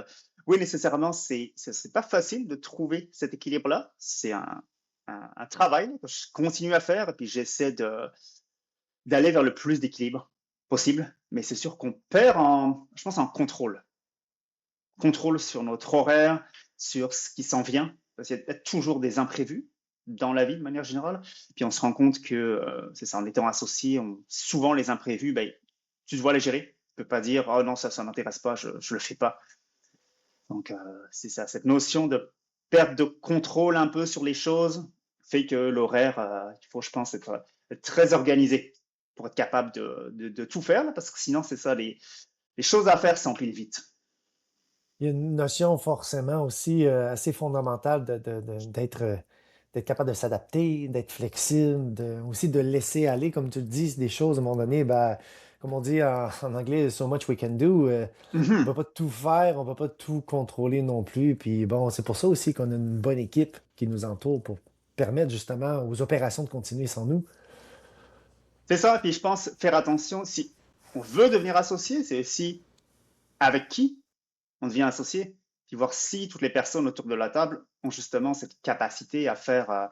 oui, nécessairement, c'est pas facile de trouver cet équilibre-là. C'est un travail que je continue à faire, et puis j'essaie d'aller vers le plus d'équilibre possible. Mais c'est sûr qu'on perd je pense, en contrôle. Contrôle sur notre horaire, sur ce qui s'en vient, parce qu'il y a toujours des imprévus dans la vie de manière générale. Puis on se rend compte que, c'est ça, en étant associé, souvent les imprévus, ben, tu dois les gérer. Tu peux pas dire, oh non, ça m'intéresse pas, je le fais pas. Donc, c'est ça, cette notion de perte de contrôle un peu sur les choses fait que l'horaire, il faut, je pense, être très organisé pour être capable de tout faire, là, parce que sinon, c'est ça, les choses à faire s'empilent vite. Il y a une notion forcément aussi assez fondamentale d'être capable de s'adapter, d'être flexible, aussi de laisser aller, comme tu le dis, des choses à un moment donné, ben, comme on dit en anglais, so much we can do. On Mhm. peut pas tout faire, on peut pas tout contrôler non plus. Puis bon, c'est pour ça aussi qu'on a une bonne équipe qui nous entoure pour permettre justement aux opérations de continuer sans nous. C'est ça, puis je pense faire attention, si on veut devenir associé, c'est aussi avec qui on devient associé, puis voir si toutes les personnes autour de la table ont justement cette capacité à faire.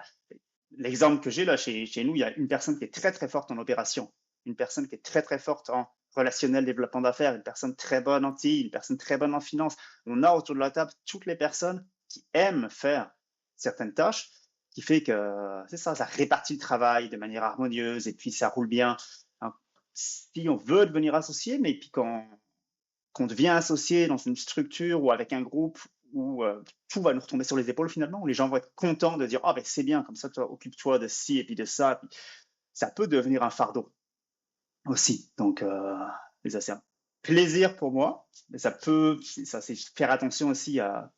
L'exemple que j'ai là chez nous, il y a une personne qui est très très forte en opération, une personne qui est très très forte en relationnel développement d'affaires, une personne très bonne en TI, une personne très bonne en finance. On a autour de la table toutes les personnes qui aiment faire certaines tâches, qui fait que c'est ça, ça répartit le travail de manière harmonieuse et puis ça roule bien. Alors, si on veut devenir associé, mais puis qu'on devient associé dans une structure ou avec un groupe où tout va nous retomber sur les épaules finalement, où les gens vont être contents de dire ah ben c'est bien, comme ça toi occupe-toi de ci et puis de ça. Puis, ça peut devenir un fardeau aussi. Donc ça c'est un plaisir pour moi, mais ça c'est faire attention aussi à,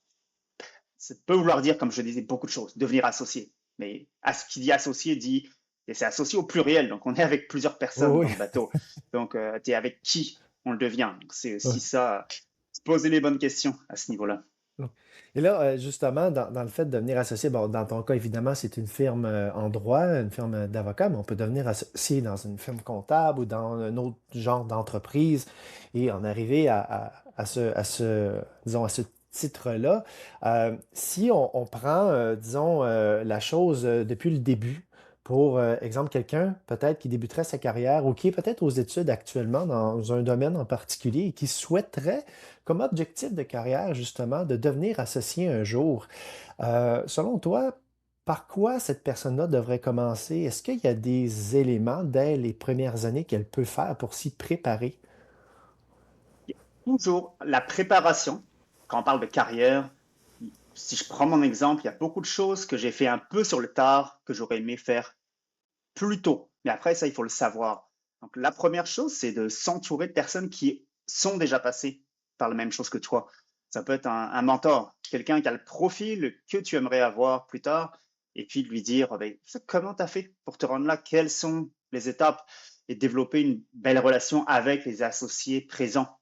ça peut vouloir dire comme je disais beaucoup de choses, devenir associé. Mais à ce qui dit associé dit et c'est associé au pluriel, donc on est avec plusieurs personnes Oui, dans le bateau. Donc tu es avec qui on le devient. Donc c'est oui. aussi ça, se poser les bonnes questions à ce niveau-là. Et là, justement, dans le fait de devenir associé, bon, dans ton cas, évidemment, c'est une firme en droit, une firme d'avocat, mais on peut devenir associé dans une firme comptable ou dans un autre genre d'entreprise et en arriver disons, à ce titre-là. Si on prend, disons, la chose depuis le début, pour exemple, quelqu'un peut-être qui débuterait sa carrière ou qui est peut-être aux études actuellement dans un domaine en particulier et qui souhaiterait comme objectif de carrière, justement, de devenir associé un jour. Selon toi, par quoi cette personne-là devrait commencer? Est-ce qu'il y a des éléments dès les premières années qu'elle peut faire pour s'y préparer? Toujours la préparation, quand on parle de carrière, si je prends mon exemple, il y a beaucoup de choses que j'ai fait un peu sur le tard, que j'aurais aimé faire plus tôt. Mais après, ça, il faut le savoir. Donc, la première chose, c'est de s'entourer de personnes qui sont déjà passées par la même chose que toi. Ça peut être un mentor, quelqu'un qui a le profil que tu aimerais avoir plus tard, et puis de lui dire, oh, ben, comment tu as fait pour te rendre là, quelles sont les étapes, et développer une belle relation avec les associés présents,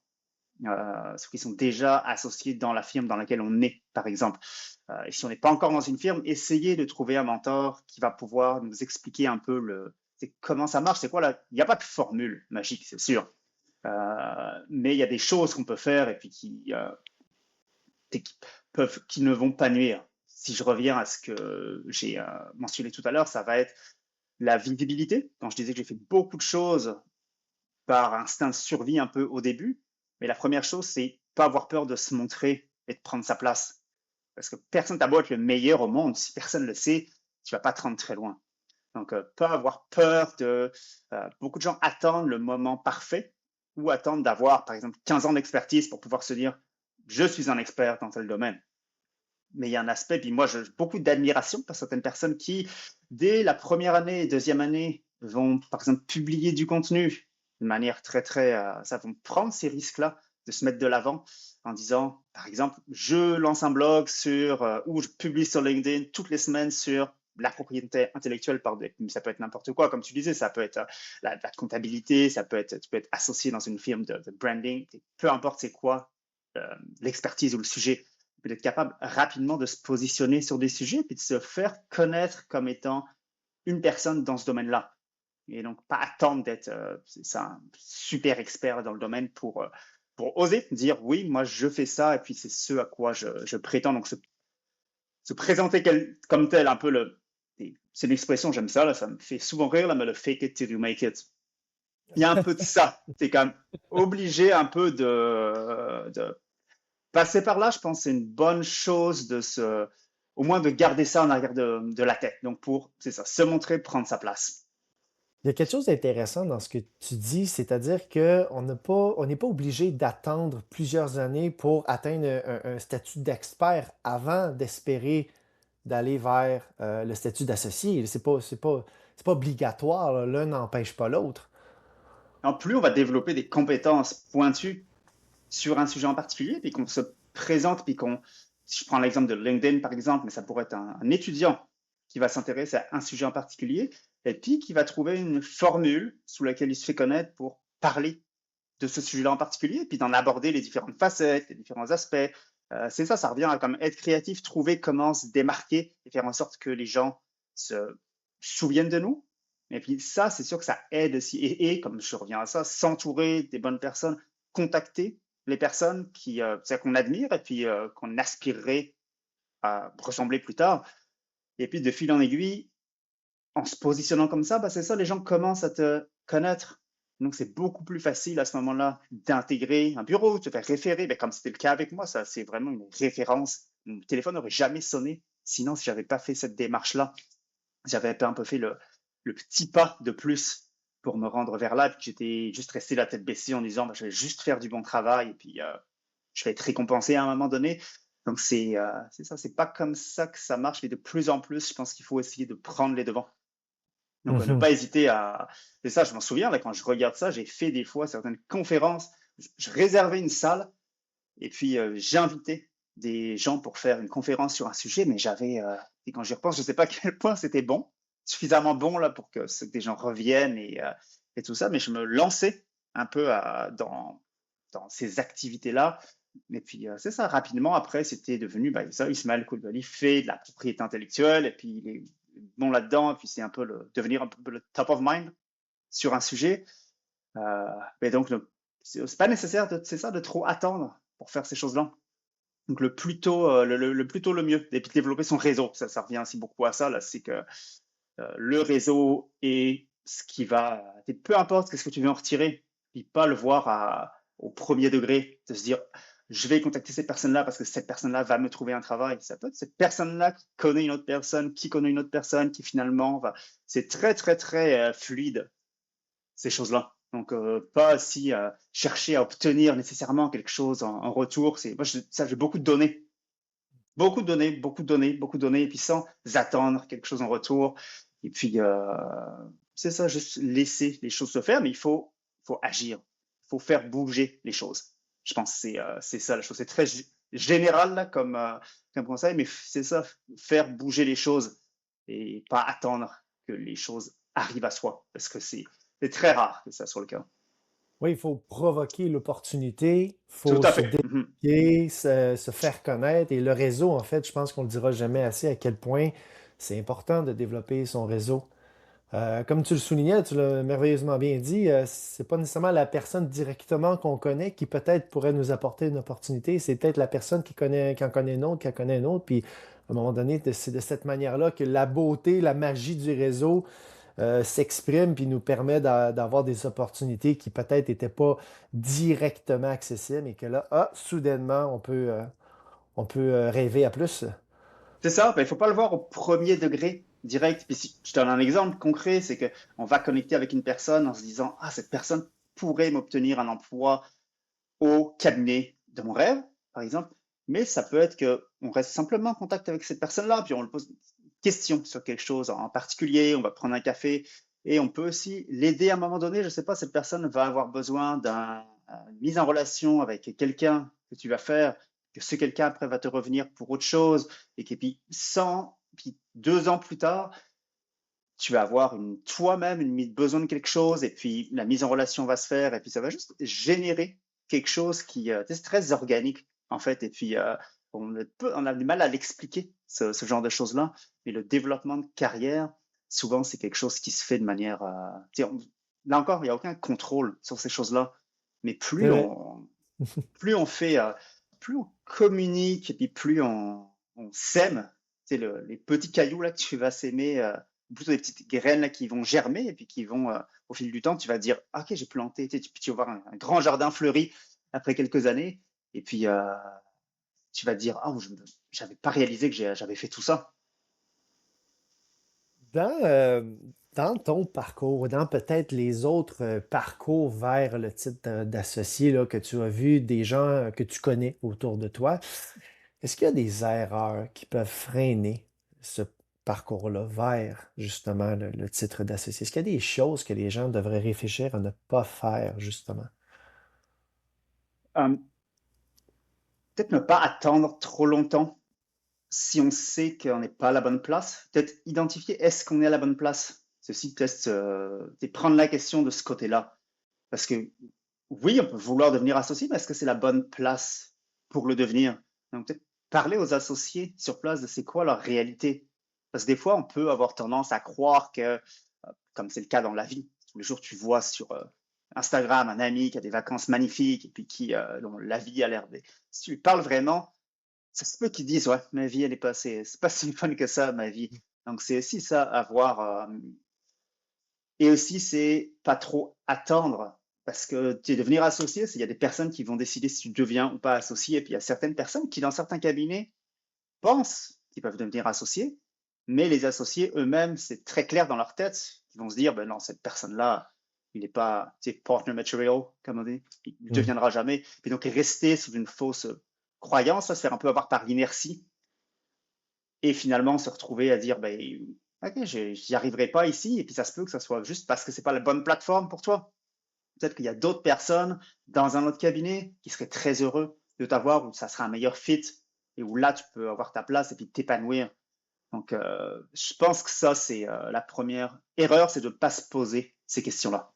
ceux qui sont déjà associés dans la firme dans laquelle on est, par exemple. Et si on n'est pas encore dans une firme, essayez de trouver un mentor qui va pouvoir nous expliquer un peu comment ça marche, c'est quoi là. Il n'y a pas de formule magique, c'est sûr. Mais il y a des choses qu'on peut faire et puis qui ne vont pas nuire. Si je reviens à ce que j'ai mentionné tout à l'heure, ça va être la visibilité. Quand je disais que j'ai fait beaucoup de choses par instinct de survie un peu au début, mais la première chose, c'est pas avoir peur de se montrer et de prendre sa place. Parce que personne t'a beau être le meilleur au monde, si personne ne le sait, tu vas pas te rendre très loin. Donc, pas avoir peur de. Beaucoup de gens attendent le moment parfait ou attendent d'avoir, par exemple, 15 ans d'expertise pour pouvoir se dire je suis un expert dans tel domaine. Mais il y a un aspect, puis moi, j'ai beaucoup d'admiration pour certaines personnes qui, dès la première année et deuxième année, vont, par exemple, publier du contenu de manière très, très. Ça vont prendre ces risques-là, de se mettre de l'avant en disant, par exemple, je lance un blog ou je publie sur LinkedIn toutes les semaines sur la propriété intellectuelle, ça peut être n'importe quoi, comme tu disais, ça peut être la comptabilité, tu peux être associé dans une firme de branding, peu importe c'est quoi l'expertise ou le sujet, peut être capable rapidement de se positionner sur des sujets puis de se faire connaître comme étant une personne dans ce domaine-là. Et donc, pas attendre d'être un super expert dans le domaine pour oser dire oui, moi je fais ça et puis c'est ce à quoi je prétends. Donc, se présenter comme tel, un peu c'est une expression, j'aime ça, là, ça me fait souvent rire, là, mais le fake it till you make it. Il y a un peu de ça. Tu es quand même obligé un peu de passer par là. Je pense que c'est une bonne chose au moins de garder ça en arrière de la tête. Donc, c'est ça, se montrer, prendre sa place. Il y a quelque chose d'intéressant dans ce que tu dis, c'est-à-dire qu'on n'est pas obligé d'attendre plusieurs années pour atteindre un statut d'expert avant d'espérer d'aller vers le statut d'associé. C'est pas obligatoire, là. L'un n'empêche pas l'autre. En plus, on va développer des compétences pointues sur un sujet en particulier, puis qu'on se présente, si je prends l'exemple de LinkedIn par exemple, mais ça pourrait être un étudiant qui va s'intéresser à un sujet en particulier, et puis qui va trouver une formule sous laquelle il se fait connaître pour parler de ce sujet-là en particulier, puis d'en aborder les différentes facettes, les différents aspects. C'est ça, ça revient à comme être créatif, trouver comment se démarquer et faire en sorte que les gens se souviennent de nous. Et puis ça, c'est sûr que ça aide aussi. Et comme je reviens à ça, s'entourer des bonnes personnes, contacter les personnes qu'on admire et puis qu'on aspirerait à ressembler plus tard. Et puis de fil en aiguille, en se positionnant comme ça, c'est ça, les gens commencent à te connaître. Donc, c'est beaucoup plus facile à ce moment-là d'intégrer un bureau, de se faire référer. Comme c'était le cas avec moi, ça, c'est vraiment une référence. Mon téléphone n'aurait jamais sonné. Sinon, si j'avais pas fait cette démarche-là, j'avais un peu fait le petit pas de plus pour me rendre vers là. Puis j'étais juste resté la tête baissée en disant, je vais juste faire du bon travail et puis je vais être récompensé à un moment donné. Donc, c'est ça. C'est pas comme ça que ça marche. Mais de plus en plus, je pense qu'il faut essayer de prendre les devants. Donc, ne pas hésiter à... C'est ça, je m'en souviens, là, quand je regarde ça, j'ai fait des fois certaines conférences, je réservais une salle et puis j'invitais des gens pour faire une conférence sur un sujet, mais et quand j'y repense, je ne sais pas à quel point c'était bon, suffisamment bon là pour que des gens reviennent et tout ça, mais je me lançais un peu dans ces activités-là. Et puis, c'est ça, rapidement, après, c'était devenu, ça, Ismaël Coulibaly fait de la propriété intellectuelle et puis il est bon là-dedans, et puis c'est devenir un peu le top of mind sur un sujet. Mais donc, c'est pas nécessaire de trop attendre pour faire ces choses-là. Donc, le plus tôt, le mieux. Et puis, développer son réseau. Ça revient aussi beaucoup à ça, là. C'est que le réseau est ce qui va, peu importe ce que tu veux en retirer, puis pas le voir au premier degré, de se dire, je vais contacter cette personne-là parce que cette personne-là va me trouver un travail. Ça peut être cette personne-là qui connaît une autre personne, qui finalement va. C'est très, très, très fluide, ces choses-là. Donc, pas aussi chercher à obtenir nécessairement quelque chose en retour. Moi, j'ai beaucoup de données. Beaucoup de données, beaucoup de données, beaucoup de données, et puis sans attendre quelque chose en retour. Et puis, c'est ça, juste laisser les choses se faire, mais il faut agir. Il faut faire bouger les choses. Je pense que c'est ça la chose. C'est très général là, comme conseil, mais c'est ça, faire bouger les choses et pas attendre que les choses arrivent à soi, parce que c'est très rare que ça soit le cas. Oui, il faut provoquer l'opportunité, il Tout faut à se fait. démarquer, se faire connaître. Et le réseau, en fait, je pense qu'on ne le dira jamais assez à quel point c'est important de développer son réseau. Comme tu le soulignais, tu l'as merveilleusement bien dit, c'est pas nécessairement la personne directement qu'on connaît qui peut-être pourrait nous apporter une opportunité, c'est peut-être la personne qui en connaît une autre, qui en connaît une autre, puis à un moment donné, c'est de cette manière-là que la beauté, la magie du réseau s'exprime puis nous permet d'avoir des opportunités qui peut-être n'étaient pas directement accessibles et que là, soudainement, on peut rêver à plus. C'est ça, il ne faut pas le voir au premier degré direct. Puis si je donne un exemple concret, c'est qu'on va connecter avec une personne en se disant, ah, cette personne pourrait m'obtenir un emploi au cabinet de mon rêve, par exemple. Mais ça peut être qu'on reste simplement en contact avec cette personne-là, puis on lui pose une question sur quelque chose en particulier, on va prendre un café et on peut aussi l'aider à un moment donné. Je ne sais pas, cette personne va avoir besoin d'un une mise en relation avec quelqu'un que tu vas faire, que ce quelqu'un après va te revenir pour autre chose, et puis 100, puis 2 ans plus tard, tu vas avoir toi-même besoin de quelque chose, et puis la mise en relation va se faire, et puis ça va juste générer quelque chose qui est très organique, en fait, et puis on a du mal à l'expliquer, ce genre de choses-là, mais le développement de carrière, souvent, c'est quelque chose qui se fait de manière... là encore, il n'y a aucun contrôle sur ces choses-là, mais C'est vrai. plus on fait, plus on communique, et puis plus on sème, les petits cailloux là que tu vas s'aimer, plutôt des petites graines là qui vont germer, et puis qui vont, au fil du temps, tu vas dire, ah, ok, j'ai planté, puis tu vas voir un grand jardin fleuri après quelques années, et puis tu vas dire, ah, j'avais pas réalisé que j'avais fait tout ça. Dans, euh, dans ton parcours, dans peut-être les autres parcours vers le titre d'associé là, que tu as vu, des gens que tu connais autour de toi, est-ce qu'il y a des erreurs qui peuvent freiner ce parcours-là vers justement le titre d'associé? Est-ce qu'il y a des choses que les gens devraient réfléchir à ne pas faire justement? Euh, Peut-être ne pas attendre trop longtemps si on sait qu'on n'est pas à la bonne place. Peut-être identifier est-ce qu'on est à la bonne place. Ceci peut-être prendre la question de ce côté-là. Parce que oui, on peut vouloir devenir associé, mais est-ce que c'est la bonne place pour le devenir? Donc peut-être parler aux associés sur place de c'est quoi leur réalité. Parce que des fois, on peut avoir tendance à croire que, comme c'est le cas dans la vie, tous les jours tu vois sur Instagram un ami qui a des vacances magnifiques, et puis dont la vie a l'air... Si tu lui parles vraiment, ça se peut qu'ils disent, ouais, ma vie, elle est passée, c'est pas si fun que ça, ma vie. Donc, c'est aussi ça à voir. Et aussi, c'est pas trop attendre, parce que tu es devenir associé, il y a des personnes qui vont décider si tu deviens ou pas associé, et puis il y a certaines personnes qui, dans certains cabinets, pensent qu'ils peuvent devenir associés, mais les associés eux-mêmes, c'est très clair dans leur tête, ils vont se dire, ben non, cette personne-là, il n'est pas, partner material, comme on dit, il ne Hmm. deviendra jamais. Et donc, rester sous une fausse croyance, se faire un peu avoir par l'inertie, et finalement se retrouver à dire, ben, ok, j'y arriverai pas ici, et puis ça se peut que ça soit juste parce que c'est pas la bonne plateforme pour toi. Peut-être qu'il y a d'autres personnes dans un autre cabinet qui seraient très heureux de t'avoir, où ça sera un meilleur fit, et où là, tu peux avoir ta place et puis t'épanouir. Donc, je pense que ça, c'est la première erreur, c'est de ne pas se poser ces questions-là.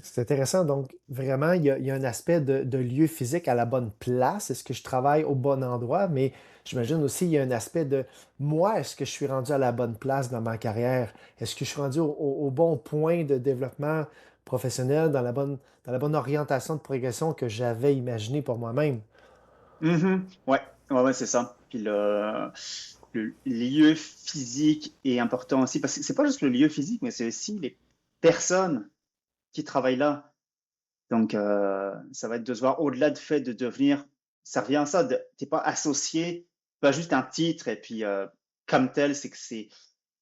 C'est intéressant. Donc, vraiment, il y a un aspect de lieu physique à la bonne place. Est-ce que je travaille au bon endroit? Mais j'imagine aussi, il y a un aspect de moi, est-ce que je suis rendu à la bonne place dans ma carrière? Est-ce que je suis rendu au bon point de développement professionnel, dans la bonne orientation de progression que j'avais imaginé pour moi-même? Ouais, ouais, ouais, c'est ça. Puis le lieu physique est important aussi, parce que c'est pas juste le lieu physique, mais c'est aussi les personnes qui travaillent là. Donc, ça va être de se voir au-delà du fait de devenir, ça revient à ça, t'es pas associé, pas juste un titre, et puis comme tel, c'est que c'est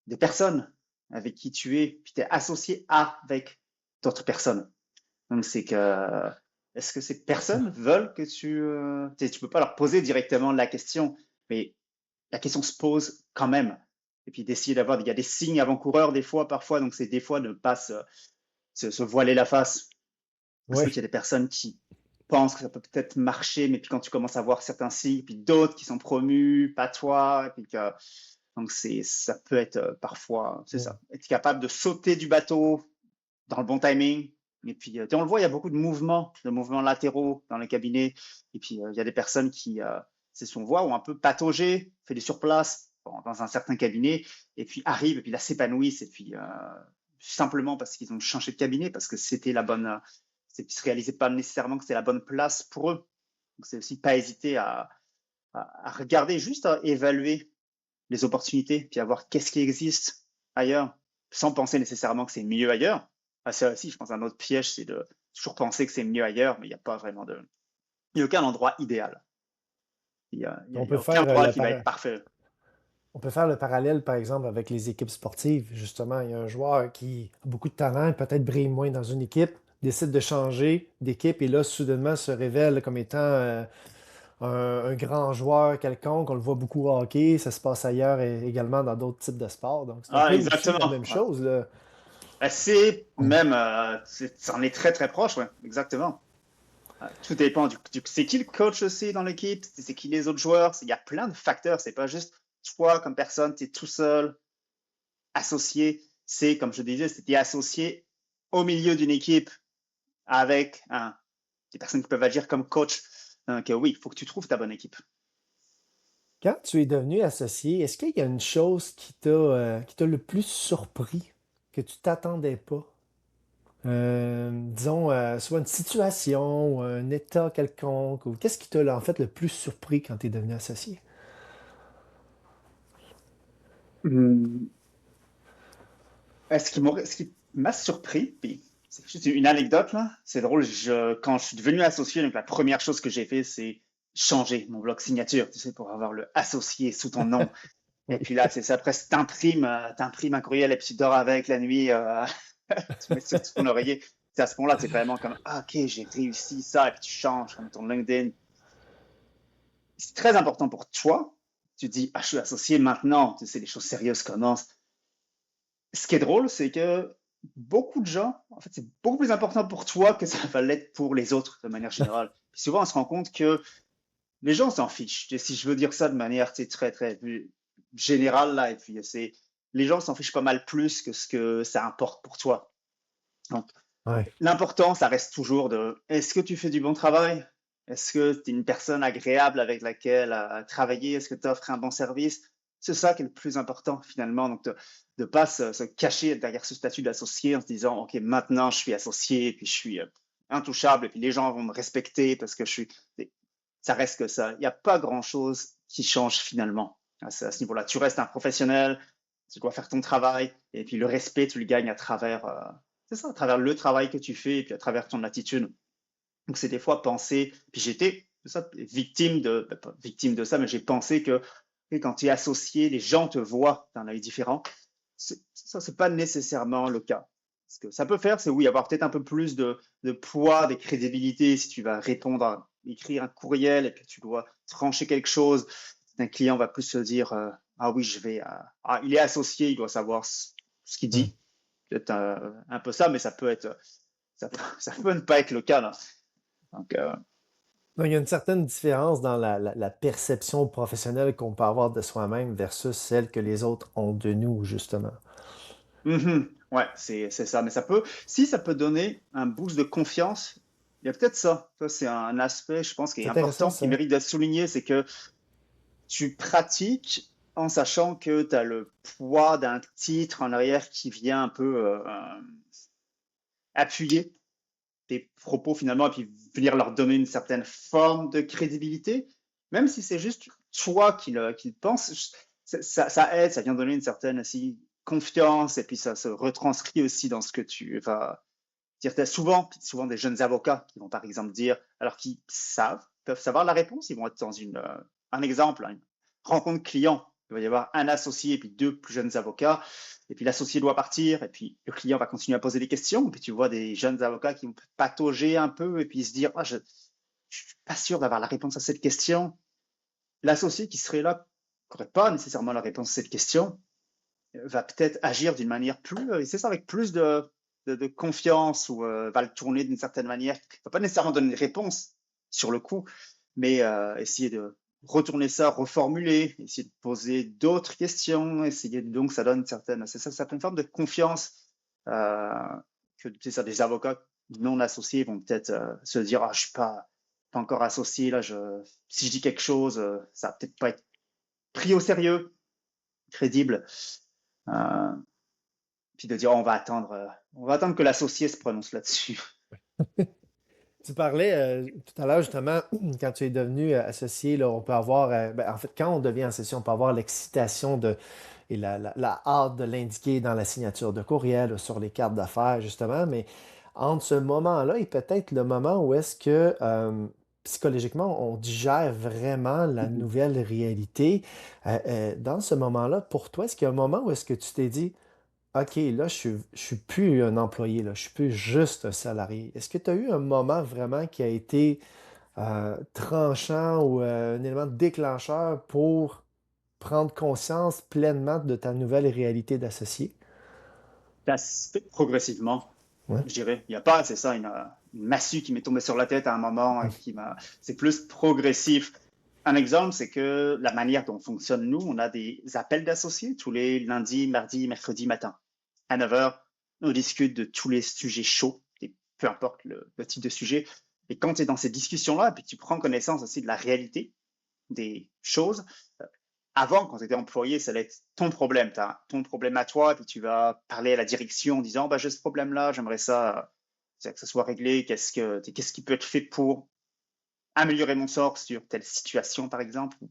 des personnes avec qui tu es, puis tu es associé avec d'autres personnes. Donc, c'est que, est-ce que ces personnes veulent que tu peux pas leur poser directement la question, mais la question se pose quand même. Et puis d'essayer il y a des signes avant-coureurs des fois, parfois, donc c'est des fois ne pas se voiler la face. Parce qu'il Oui. y a des personnes qui pensent que ça peut peut-être marcher, mais puis quand tu commences à voir certains signes, puis d'autres qui sont promus, pas toi, et puis donc ça peut être parfois, c'est ça, être capable de sauter du bateau dans le bon timing. Et puis, on le voit, il y a beaucoup de mouvements latéraux dans les cabinets. Et puis, il y a des personnes qui, c'est ce qu'on voit, ont un peu pataugé, fait des surplaces dans un certain cabinet, et puis arrivent, et puis là s'épanouissent, et puis simplement parce qu'ils ont changé de cabinet, parce que c'était la bonne, ils se réalisaient pas nécessairement que c'était la bonne place pour eux. Donc, c'est aussi pas hésiter à regarder, juste à évaluer les opportunités, puis à voir qu'est-ce qui existe ailleurs, sans penser nécessairement que c'est mieux ailleurs. Ah, ça aussi, je pense, un autre piège, c'est de toujours penser que c'est mieux ailleurs, mais il n'y a pas vraiment de... Il n'y a aucun endroit idéal. On Il y peut a aucun faire endroit qui va être parfait. On peut faire le parallèle, par exemple, avec les équipes sportives. Justement, il y a un joueur qui a beaucoup de talent, peut-être brille moins dans une équipe, décide de changer d'équipe et là, soudainement, se révèle comme étant un grand joueur quelconque. On le voit beaucoup au hockey, ça se passe ailleurs et également dans d'autres types de sports. Donc, c'est un Ah, peu aussi la exactement. même chose, là. C'est même, c'en est très très proche, ouais, exactement. Tout dépend c'est qui le coach aussi dans l'équipe, c'est qui les autres joueurs, il y a plein de facteurs, c'est pas juste toi comme personne, tu es tout seul, associé, c'est comme je disais, c'était associé au milieu d'une équipe avec des personnes qui peuvent agir comme coach. Donc oui, il faut que tu trouves ta bonne équipe. Quand tu es devenu associé, est-ce qu'il y a une chose qui t'a le plus surpris, que tu t'attendais pas? Disons, soit une situation ou un état quelconque, ou qu'est-ce qui t'a en fait le plus surpris quand tu es devenu associé? Hmm. Ce qui m'a surpris, puis c'est juste une anecdote là, c'est drôle, quand je suis devenu associé, donc la première chose que j'ai fait, c'est changer mon bloc signature, tu sais, pour avoir le associé sous ton nom. Et Oui. puis là, c'est ça, après, t'imprimes un courriel et puis tu dors avec la nuit, tu mets sur ton oreiller. C'est à ce moment-là, c'est vraiment comme, ah, ok, j'ai réussi ça, et puis tu changes comme ton LinkedIn. C'est très important pour toi. Tu dis, ah, je suis associé maintenant, tu sais, les choses sérieuses commencent. Ce qui est drôle, c'est que beaucoup de gens, en fait, c'est beaucoup plus important pour toi que ça va l'être pour les autres de manière générale. Puis souvent, on se rend compte que les gens s'en fichent. Et si je veux dire ça de manière très, très générale, là, et puis les gens s'en fichent pas mal plus que ce que ça importe pour toi. Donc, Ouais. l'important, ça reste toujours de est-ce que tu fais du bon travail? Est-ce que tu es une personne agréable avec laquelle travailler? Est-ce que tu offres un bon service? C'est ça qui est le plus important finalement. Donc, de ne pas se cacher derrière ce statut d'associé en se disant, OK, maintenant je suis associé et puis je suis intouchable et puis les gens vont me respecter parce que je suis. Ça reste que ça. Il n'y a pas grand-chose qui change finalement à ce niveau-là. Tu restes un professionnel, tu dois faire ton travail et puis le respect, tu le gagnes à travers c'est ça, à travers le travail que tu fais et puis à travers ton attitude. Donc c'est des fois penser, puis j'étais ça, pas victime de ça, mais j'ai pensé que quand tu es associé, les gens te voient d'un œil différent. Ça, c'est pas nécessairement le cas. Ce que ça peut faire, c'est oui, avoir peut-être un peu plus de poids, de crédibilité si tu vas écrire un courriel et que tu dois trancher quelque chose. Un client va plus se dire ah oui, il est associé, il doit savoir ce qu'il Hmm. dit. Peut-être un peu ça, mais ça peut ne pas être le cas là. Donc, Donc, il y a une certaine différence dans la perception professionnelle qu'on peut avoir de soi-même versus celle que les autres ont de nous, justement. ouais, c'est ça. Mais ça peut donner un boost de confiance, il y a peut-être ça. Ça, c'est un aspect, je pense, qui est C'est intéressant, important, qui ça. mérite d'être souligné, c'est que tu pratiques en sachant que tu as le poids d'un titre en arrière qui vient un peu appuyer tes propos finalement et puis venir leur donner une certaine forme de crédibilité, même si c'est juste toi qui le penses, ça aide, ça vient donner une certaine aussi, confiance et puis ça se retranscrit aussi dans ce que tu vas dire. T'as souvent des jeunes avocats qui vont par exemple dire, alors qu'ils peuvent savoir la réponse, ils vont être dans un exemple, une rencontre client. Il va y avoir un associé et puis deux plus jeunes avocats. Et puis l'associé doit partir, et puis le client va continuer à poser des questions. Et puis tu vois des jeunes avocats qui vont patauger un peu et puis se dire ah, je ne suis pas sûr d'avoir la réponse à cette question. L'associé qui serait là, qui n'aurait pas nécessairement la réponse à cette question, va peut-être agir d'une manière et c'est ça, avec plus de confiance ou va le tourner d'une certaine manière. Il ne va pas nécessairement donner une réponse sur le coup, mais essayer de retourner ça, reformuler, essayer de poser d'autres questions, donc ça donne c'est ça, certaine forme de confiance que c'est ça, des avocats non associés vont peut-être se dire ah je suis pas encore associé là, si je dis quelque chose, ça va peut-être pas être pris au sérieux, crédible. Euh, Puis de dire on va attendre que l'associé se prononce là-dessus. Tu parlais tout à l'heure justement, quand tu es devenu associé, là, on peut avoir, ben, en fait, quand on devient associé, on peut avoir l'excitation et la hâte de l'indiquer dans la signature de courriel ou sur les cartes d'affaires, justement, mais entre ce moment-là et peut-être le moment où est-ce que psychologiquement on digère vraiment la nouvelle réalité, dans ce moment-là, pour toi, est-ce qu'il y a un moment où est-ce que tu t'es dit, OK, là, je suis plus un employé, là, je suis plus juste un salarié. Est-ce que tu as eu un moment vraiment qui a été tranchant ou un élément déclencheur pour prendre conscience pleinement de ta nouvelle réalité d'associé? Ça se fait progressivement, Ouais. je dirais. Il n'y a pas, c'est ça, une massue qui m'est tombée sur la tête à un moment et qui m'a. C'est plus progressif. Un exemple, c'est que la manière dont fonctionne nous, on a des appels d'associés tous les lundis, mardis, mercredis matin. À 9 heures, on discute de tous les sujets chauds, et peu importe le type de sujet. Et quand tu es dans ces discussions-là, puis tu prends connaissance aussi de la réalité des choses, avant, quand tu étais employé, ça allait être ton problème. Tu as ton problème à toi, puis tu vas parler à la direction en disant bah, j'ai ce problème-là, j'aimerais ça, que ça soit réglé. Qu'est-ce qui peut être fait pour améliorer mon sort sur telle situation, par exemple, ou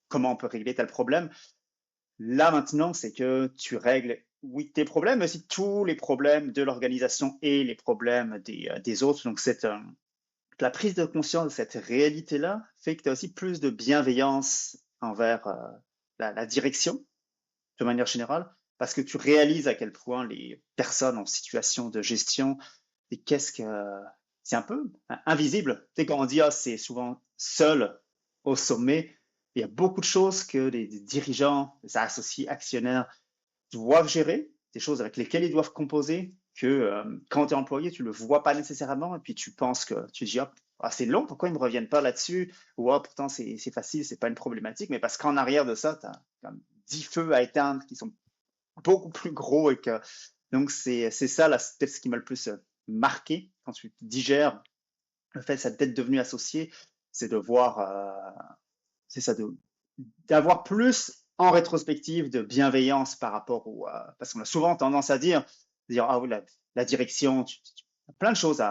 comment on peut régler tel problème. Là, maintenant, c'est que tu règles, oui, tes problèmes, mais aussi tous les problèmes de l'organisation et les problèmes des autres. Donc, la prise de conscience de cette réalité-là fait que tu as aussi plus de bienveillance envers la direction, de manière générale, parce que tu réalises à quel point les personnes en situation de gestion, et c'est un peu invisible. Tu sais, quand on dit, ah, c'est souvent seul au sommet, il y a beaucoup de choses que les dirigeants, les associés, actionnaires doivent gérer, des choses avec lesquelles ils doivent composer, que quand tu es employé, tu ne le vois pas nécessairement, et puis tu dis, ah, c'est long, pourquoi ils ne me reviennent pas là-dessus? Ou ah, pourtant c'est facile, c'est pas une problématique, mais parce qu'en arrière de ça, tu as 10 feux à éteindre qui sont beaucoup plus gros et que donc c'est ça là, peut-être ce qui m'a le plus marqué quand tu digères le fait d'être devenu associé, c'est de voir, c'est ça, d'avoir plus en rétrospective de bienveillance par rapport parce qu'on a souvent tendance à dire ah oui, la direction, plein de choses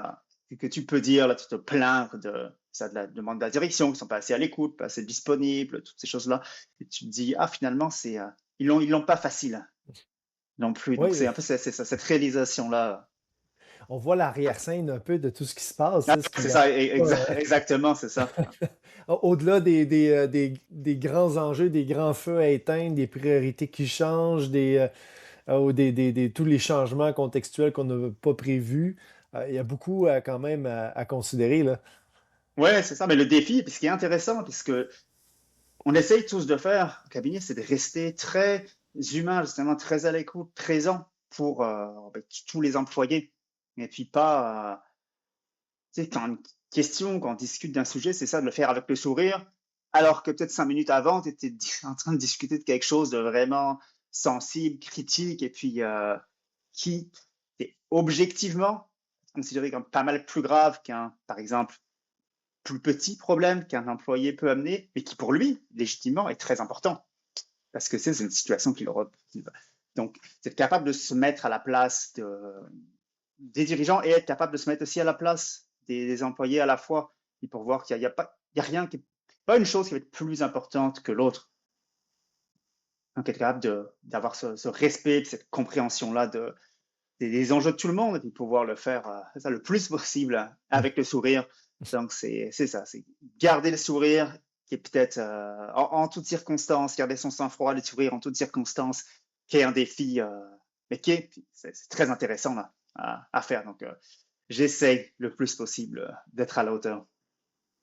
que tu peux dire, là, tu te plaindre de la demande de la direction, qui ne sont pas assez à l'écoute, pas assez disponibles, toutes ces choses-là. Et tu te dis, ah, finalement, ils l'ont pas facile non plus. Donc, c'est Oui, un peu cette réalisation-là. on voit l'arrière-scène un peu de tout ce qui se passe, Ah, là, ce c'est qui ça, pas, exactement, c'est ça. au-delà des grands enjeux, des grands feux à éteindre, des priorités qui changent, ou tous les changements contextuels qu'on n'a pas prévus. Il y a beaucoup quand même à considérer, là. Ouais, c'est ça. Mais le défi, puis ce qui est intéressant, puisque on essaye tous de faire au cabinet, c'est de rester très humain, justement, très à l'écoute, présent pour tous les employés. Et puis pas, tu sais, quand on discute d'un sujet, c'est ça, de le faire avec le sourire, alors que peut-être 5 minutes avant, tu étais en train de discuter de quelque chose de vraiment sensible, critique, et puis qui est objectivement considéré comme pas mal plus grave par exemple, plus petit problème qu'un employé peut amener, mais qui pour lui, légitimement, est très important. Parce que c'est une situation qu'il aura. Donc, c'est être capable de se mettre à la place des dirigeants et être capable de se mettre aussi à la place des employés à la fois, et pour voir qu'il n'y a rien qui pas une chose qui va être plus importante que l'autre. Donc, être capable d'avoir ce respect, cette compréhension-là des enjeux de tout le monde, et puis pouvoir le faire ça, le plus possible avec le sourire. Donc, c'est ça, c'est garder le sourire, qui est peut-être en toutes circonstances, garder son sang-froid, le sourire en toutes circonstances, qui est un défi, mais c'est très intéressant là, à faire. Donc, j'essaye le plus possible d'être à la hauteur.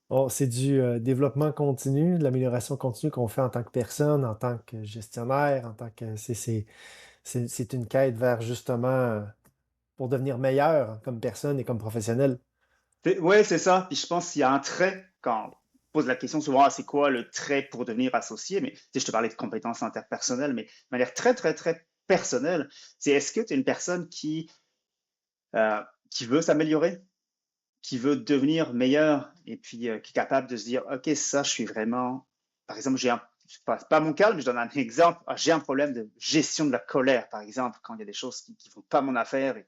Bon, c'est du développement continu, de l'amélioration continue qu'on fait en tant que personne, en tant que gestionnaire, en tant que... c'est une quête vers justement pour devenir meilleur comme personne et comme professionnel. Ouais, c'est ça. Puis je pense qu'il y a un trait, quand on pose la question souvent, ah, c'est quoi le trait pour devenir associé? Mais tu sais, je te parlais de compétences interpersonnelles, mais de manière très, très, très personnelle, c'est est-ce que tu es une personne qui veut s'améliorer, qui veut devenir meilleur et puis qui est capable de se dire, OK, ça, je suis vraiment, par exemple, c'est pas mon cas, mais je donne un exemple. Ah, j'ai un problème de gestion de la colère, par exemple, quand il y a des choses qui ne font pas mon affaire et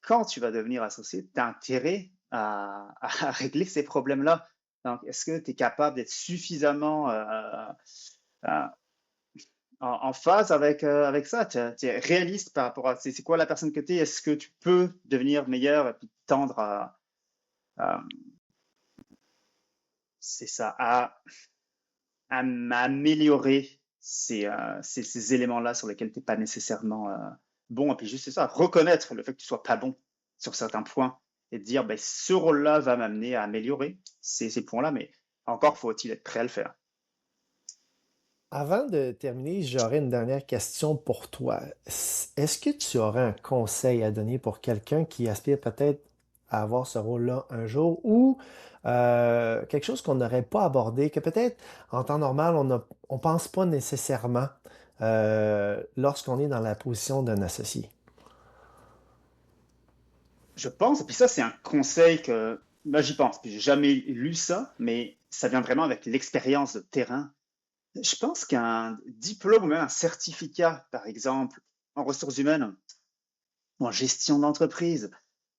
quand tu vas devenir associé, tu as intérêt à régler ces problèmes-là. Donc, est-ce que tu es capable d'être suffisamment euh, en phase avec ça? Tu es réaliste par rapport à c'est quoi la personne que tu es? Est-ce que tu peux devenir meilleur et puis tendre à- c'est ça, à améliorer ces éléments-là sur lesquels tu n'es pas nécessairement bon. Et puis juste c'est ça, reconnaître le fait que tu sois pas bon sur certains points et dire ben, ce rôle-là va m'amener à améliorer ces points-là, mais encore faut-il être prêt à le faire. Avant de terminer, j'aurais une dernière question pour toi. Est-ce que tu aurais un conseil à donner pour quelqu'un qui aspire peut-être à avoir ce rôle-là un jour ou quelque chose qu'on n'aurait pas abordé, que peut-être en temps normal, on pense pas nécessairement lorsqu'on est dans la position d'un associé? Je pense, et puis ça, c'est un conseil que, moi, j'y pense, puis j'ai jamais lu ça, mais ça vient vraiment avec l'expérience de terrain. Je pense qu'un diplôme ou même un certificat, par exemple, en ressources humaines ou en gestion d'entreprise,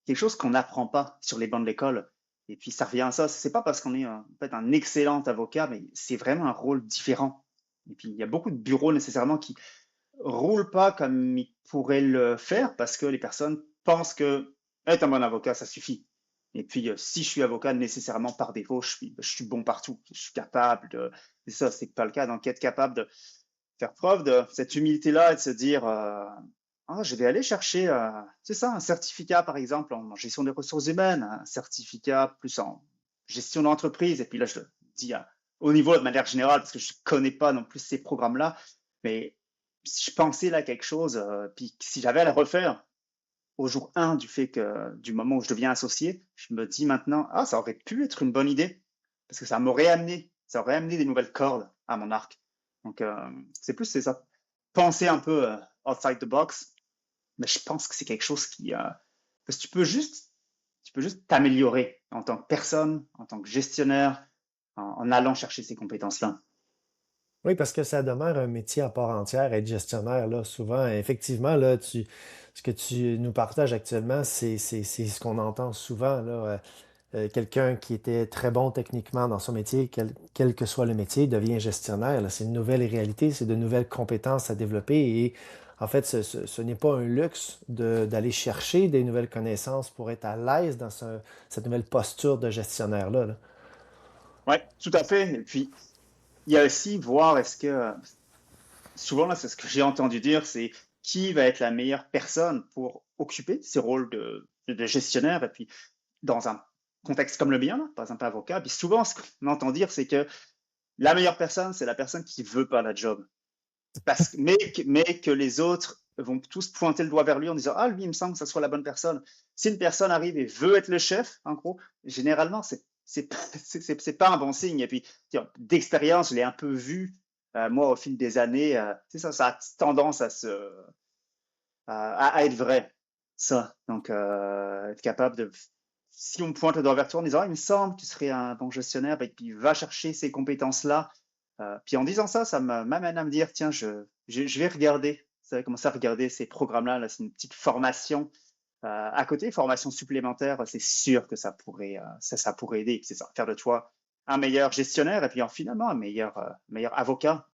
quelque chose qu'on n'apprend pas sur les bancs de l'école. Et puis ça revient à ça, c'est pas parce qu'on est peut-être un excellent avocat, mais c'est vraiment un rôle différent. Et puis il y a beaucoup de bureaux nécessairement qui roulent pas comme ils pourraient le faire parce que les personnes pensent que être un bon avocat, ça suffit. Et puis si je suis avocat, nécessairement par défaut, je suis bon partout. Je suis capable de. Et ça, c'est pas le cas. Donc être capable de faire preuve de cette humilité-là et de se dire ah, je vais aller chercher, c'est ça, un certificat par exemple en gestion des ressources humaines, un certificat plus en gestion d'entreprise. Et puis là, je le dis au niveau de manière générale parce que je ne connais pas non plus ces programmes-là. Mais si je pensais là quelque chose, puis si j'avais à le refaire au jour 1 du moment où je deviens associé, je me dis maintenant, ah, ça aurait pu être une bonne idée parce que ça aurait amené des nouvelles cordes à mon arc. Donc, c'est ça. Penser un peu outside the box, mais je pense que c'est quelque chose parce que tu peux juste t'améliorer en tant que personne, en tant que gestionnaire, en allant chercher ces compétences-là. Oui, parce que ça demeure un métier à part entière, être gestionnaire, là, souvent, effectivement, là, ce que tu nous partages actuellement, c'est ce qu'on entend souvent, là. Quelqu'un qui était très bon techniquement dans son métier, quel que soit le métier, devient gestionnaire, là. C'est une nouvelle réalité, c'est de nouvelles compétences à développer et en fait, ce n'est pas un luxe d'aller chercher des nouvelles connaissances pour être à l'aise dans cette nouvelle posture de gestionnaire-là, là. Ouais, tout à fait. Et puis, il y a aussi voir est-ce que souvent, là, c'est ce que j'ai entendu dire, c'est qui va être la meilleure personne pour occuper ces rôles de gestionnaire. Et puis, dans un contexte comme le mien, là, par exemple avocat, puis souvent, ce qu'on entend dire, c'est que la meilleure personne, c'est la personne qui veut pas la job. Mais que les autres vont tous pointer le doigt vers lui en disant, ah, lui, il me semble que ça soit la bonne personne. Si une personne arrive et veut être le chef, en gros, généralement, c'est pas un bon signe. Et puis, d'expérience, je l'ai un peu vu, moi, au fil des années, c'est ça, ça a tendance à être vrai, ça. Donc, être capable de, si on me pointe le doigt vers toi en disant, ah, il me semble que tu serais un bon gestionnaire, ben, puis va chercher ces compétences-là. Puis en disant ça, ça m'amène à me dire, tiens, je vais regarder, ça va commencer à regarder ces programmes-là. Là, c'est une petite formation à côté, formation supplémentaire. C'est sûr que ça pourrait aider. Puis c'est ça, faire de toi un meilleur gestionnaire et puis finalement un meilleur avocat.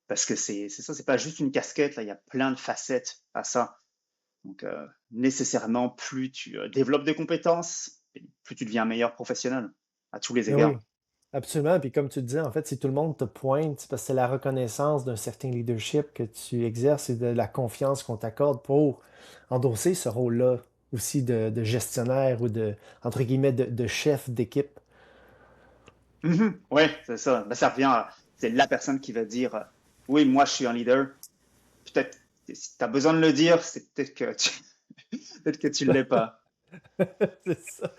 Parce que c'est ça, c'est pas juste une casquette, là, il y a plein de facettes à ça. Donc, nécessairement, plus tu développes des compétences, plus tu deviens un meilleur professionnel à tous les Mais oui, égards. absolument. Puis comme tu disais, en fait, si tout le monde te pointe, c'est parce que c'est la reconnaissance d'un certain leadership que tu exerces et de la confiance qu'on t'accorde pour endosser ce rôle-là aussi de gestionnaire ou de, entre guillemets, de chef d'équipe. Ouais, c'est ça. Ben, ça revient c'est la personne qui va dire oui, moi je suis un leader. Peut-être si tu as besoin de le dire, c'est peut-être que peut-être que tu l'es pas. C'est ça.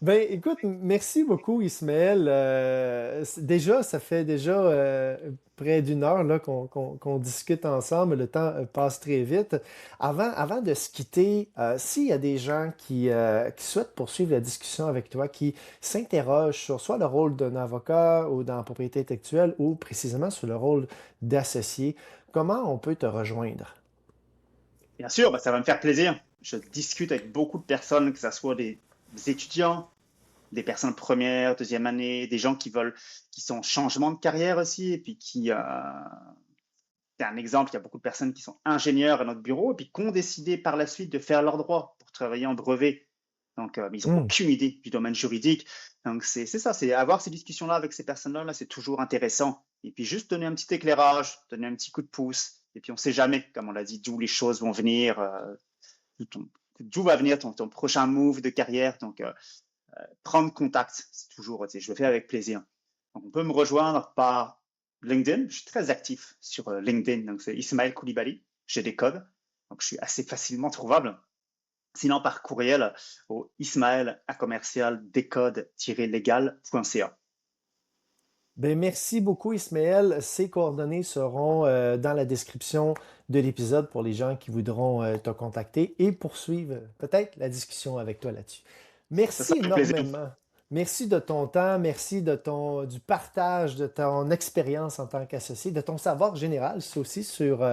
Ben, écoute, merci beaucoup, Ismaël. Déjà, ça fait déjà près d'une heure là, qu'on discute ensemble. Le temps passe très vite. Avant de se quitter, s'il y a des gens qui souhaitent poursuivre la discussion avec toi, qui s'interrogent sur soit le rôle d'un avocat ou dans la propriété intellectuelle ou précisément sur le rôle d'associé, comment on peut te rejoindre? Bien sûr, ben, ça va me faire plaisir. Je discute avec beaucoup de personnes, que ce soit des étudiants, des personnes première, deuxième année, des gens qui sont en changement de carrière aussi, et puis c'est un exemple, il y a beaucoup de personnes qui sont ingénieurs à notre bureau et puis qui ont décidé par la suite de faire leur droit pour travailler en brevet. Donc, mais ils n'ont Hmm. aucune idée du domaine juridique. Donc, c'est ça, c'est avoir ces discussions-là avec ces personnes-là, là, c'est toujours intéressant. Et puis, juste donner un petit éclairage, donner un petit coup de pouce. Et puis, on ne sait jamais, comme on l'a dit, d'où les choses vont venir, d'où va venir ton prochain move de carrière. Donc, prendre contact, c'est toujours, je le fais avec plaisir. Donc, on peut me rejoindre par LinkedIn. Je suis très actif sur LinkedIn. Donc, c'est Ismaël Koulibaly. J'ai des codes. Donc, je suis assez facilement trouvable. Sinon, par courriel au ismaël@decode-legal.ca. Ben, merci beaucoup, Ismaël. Ces coordonnées seront dans la description de l'épisode pour les gens qui voudront te contacter et poursuivre peut-être la discussion avec toi là-dessus. Ça sera Merci un plaisir. énormément. Merci de ton temps, merci du partage de ton expérience en tant qu'associé, de ton savoir général c'est aussi sur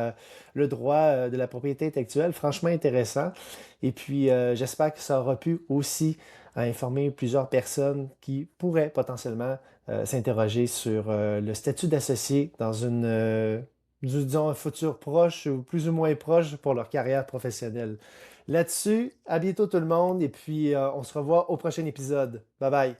le droit de la propriété intellectuelle. Franchement intéressant. Et puis, j'espère que ça aura pu aussi informer plusieurs personnes qui pourraient potentiellement s'interroger sur le statut d'associé dans disons, un futur proche ou plus ou moins proche pour leur carrière professionnelle. Là-dessus, à bientôt tout le monde et puis on se revoit au prochain épisode. Bye bye.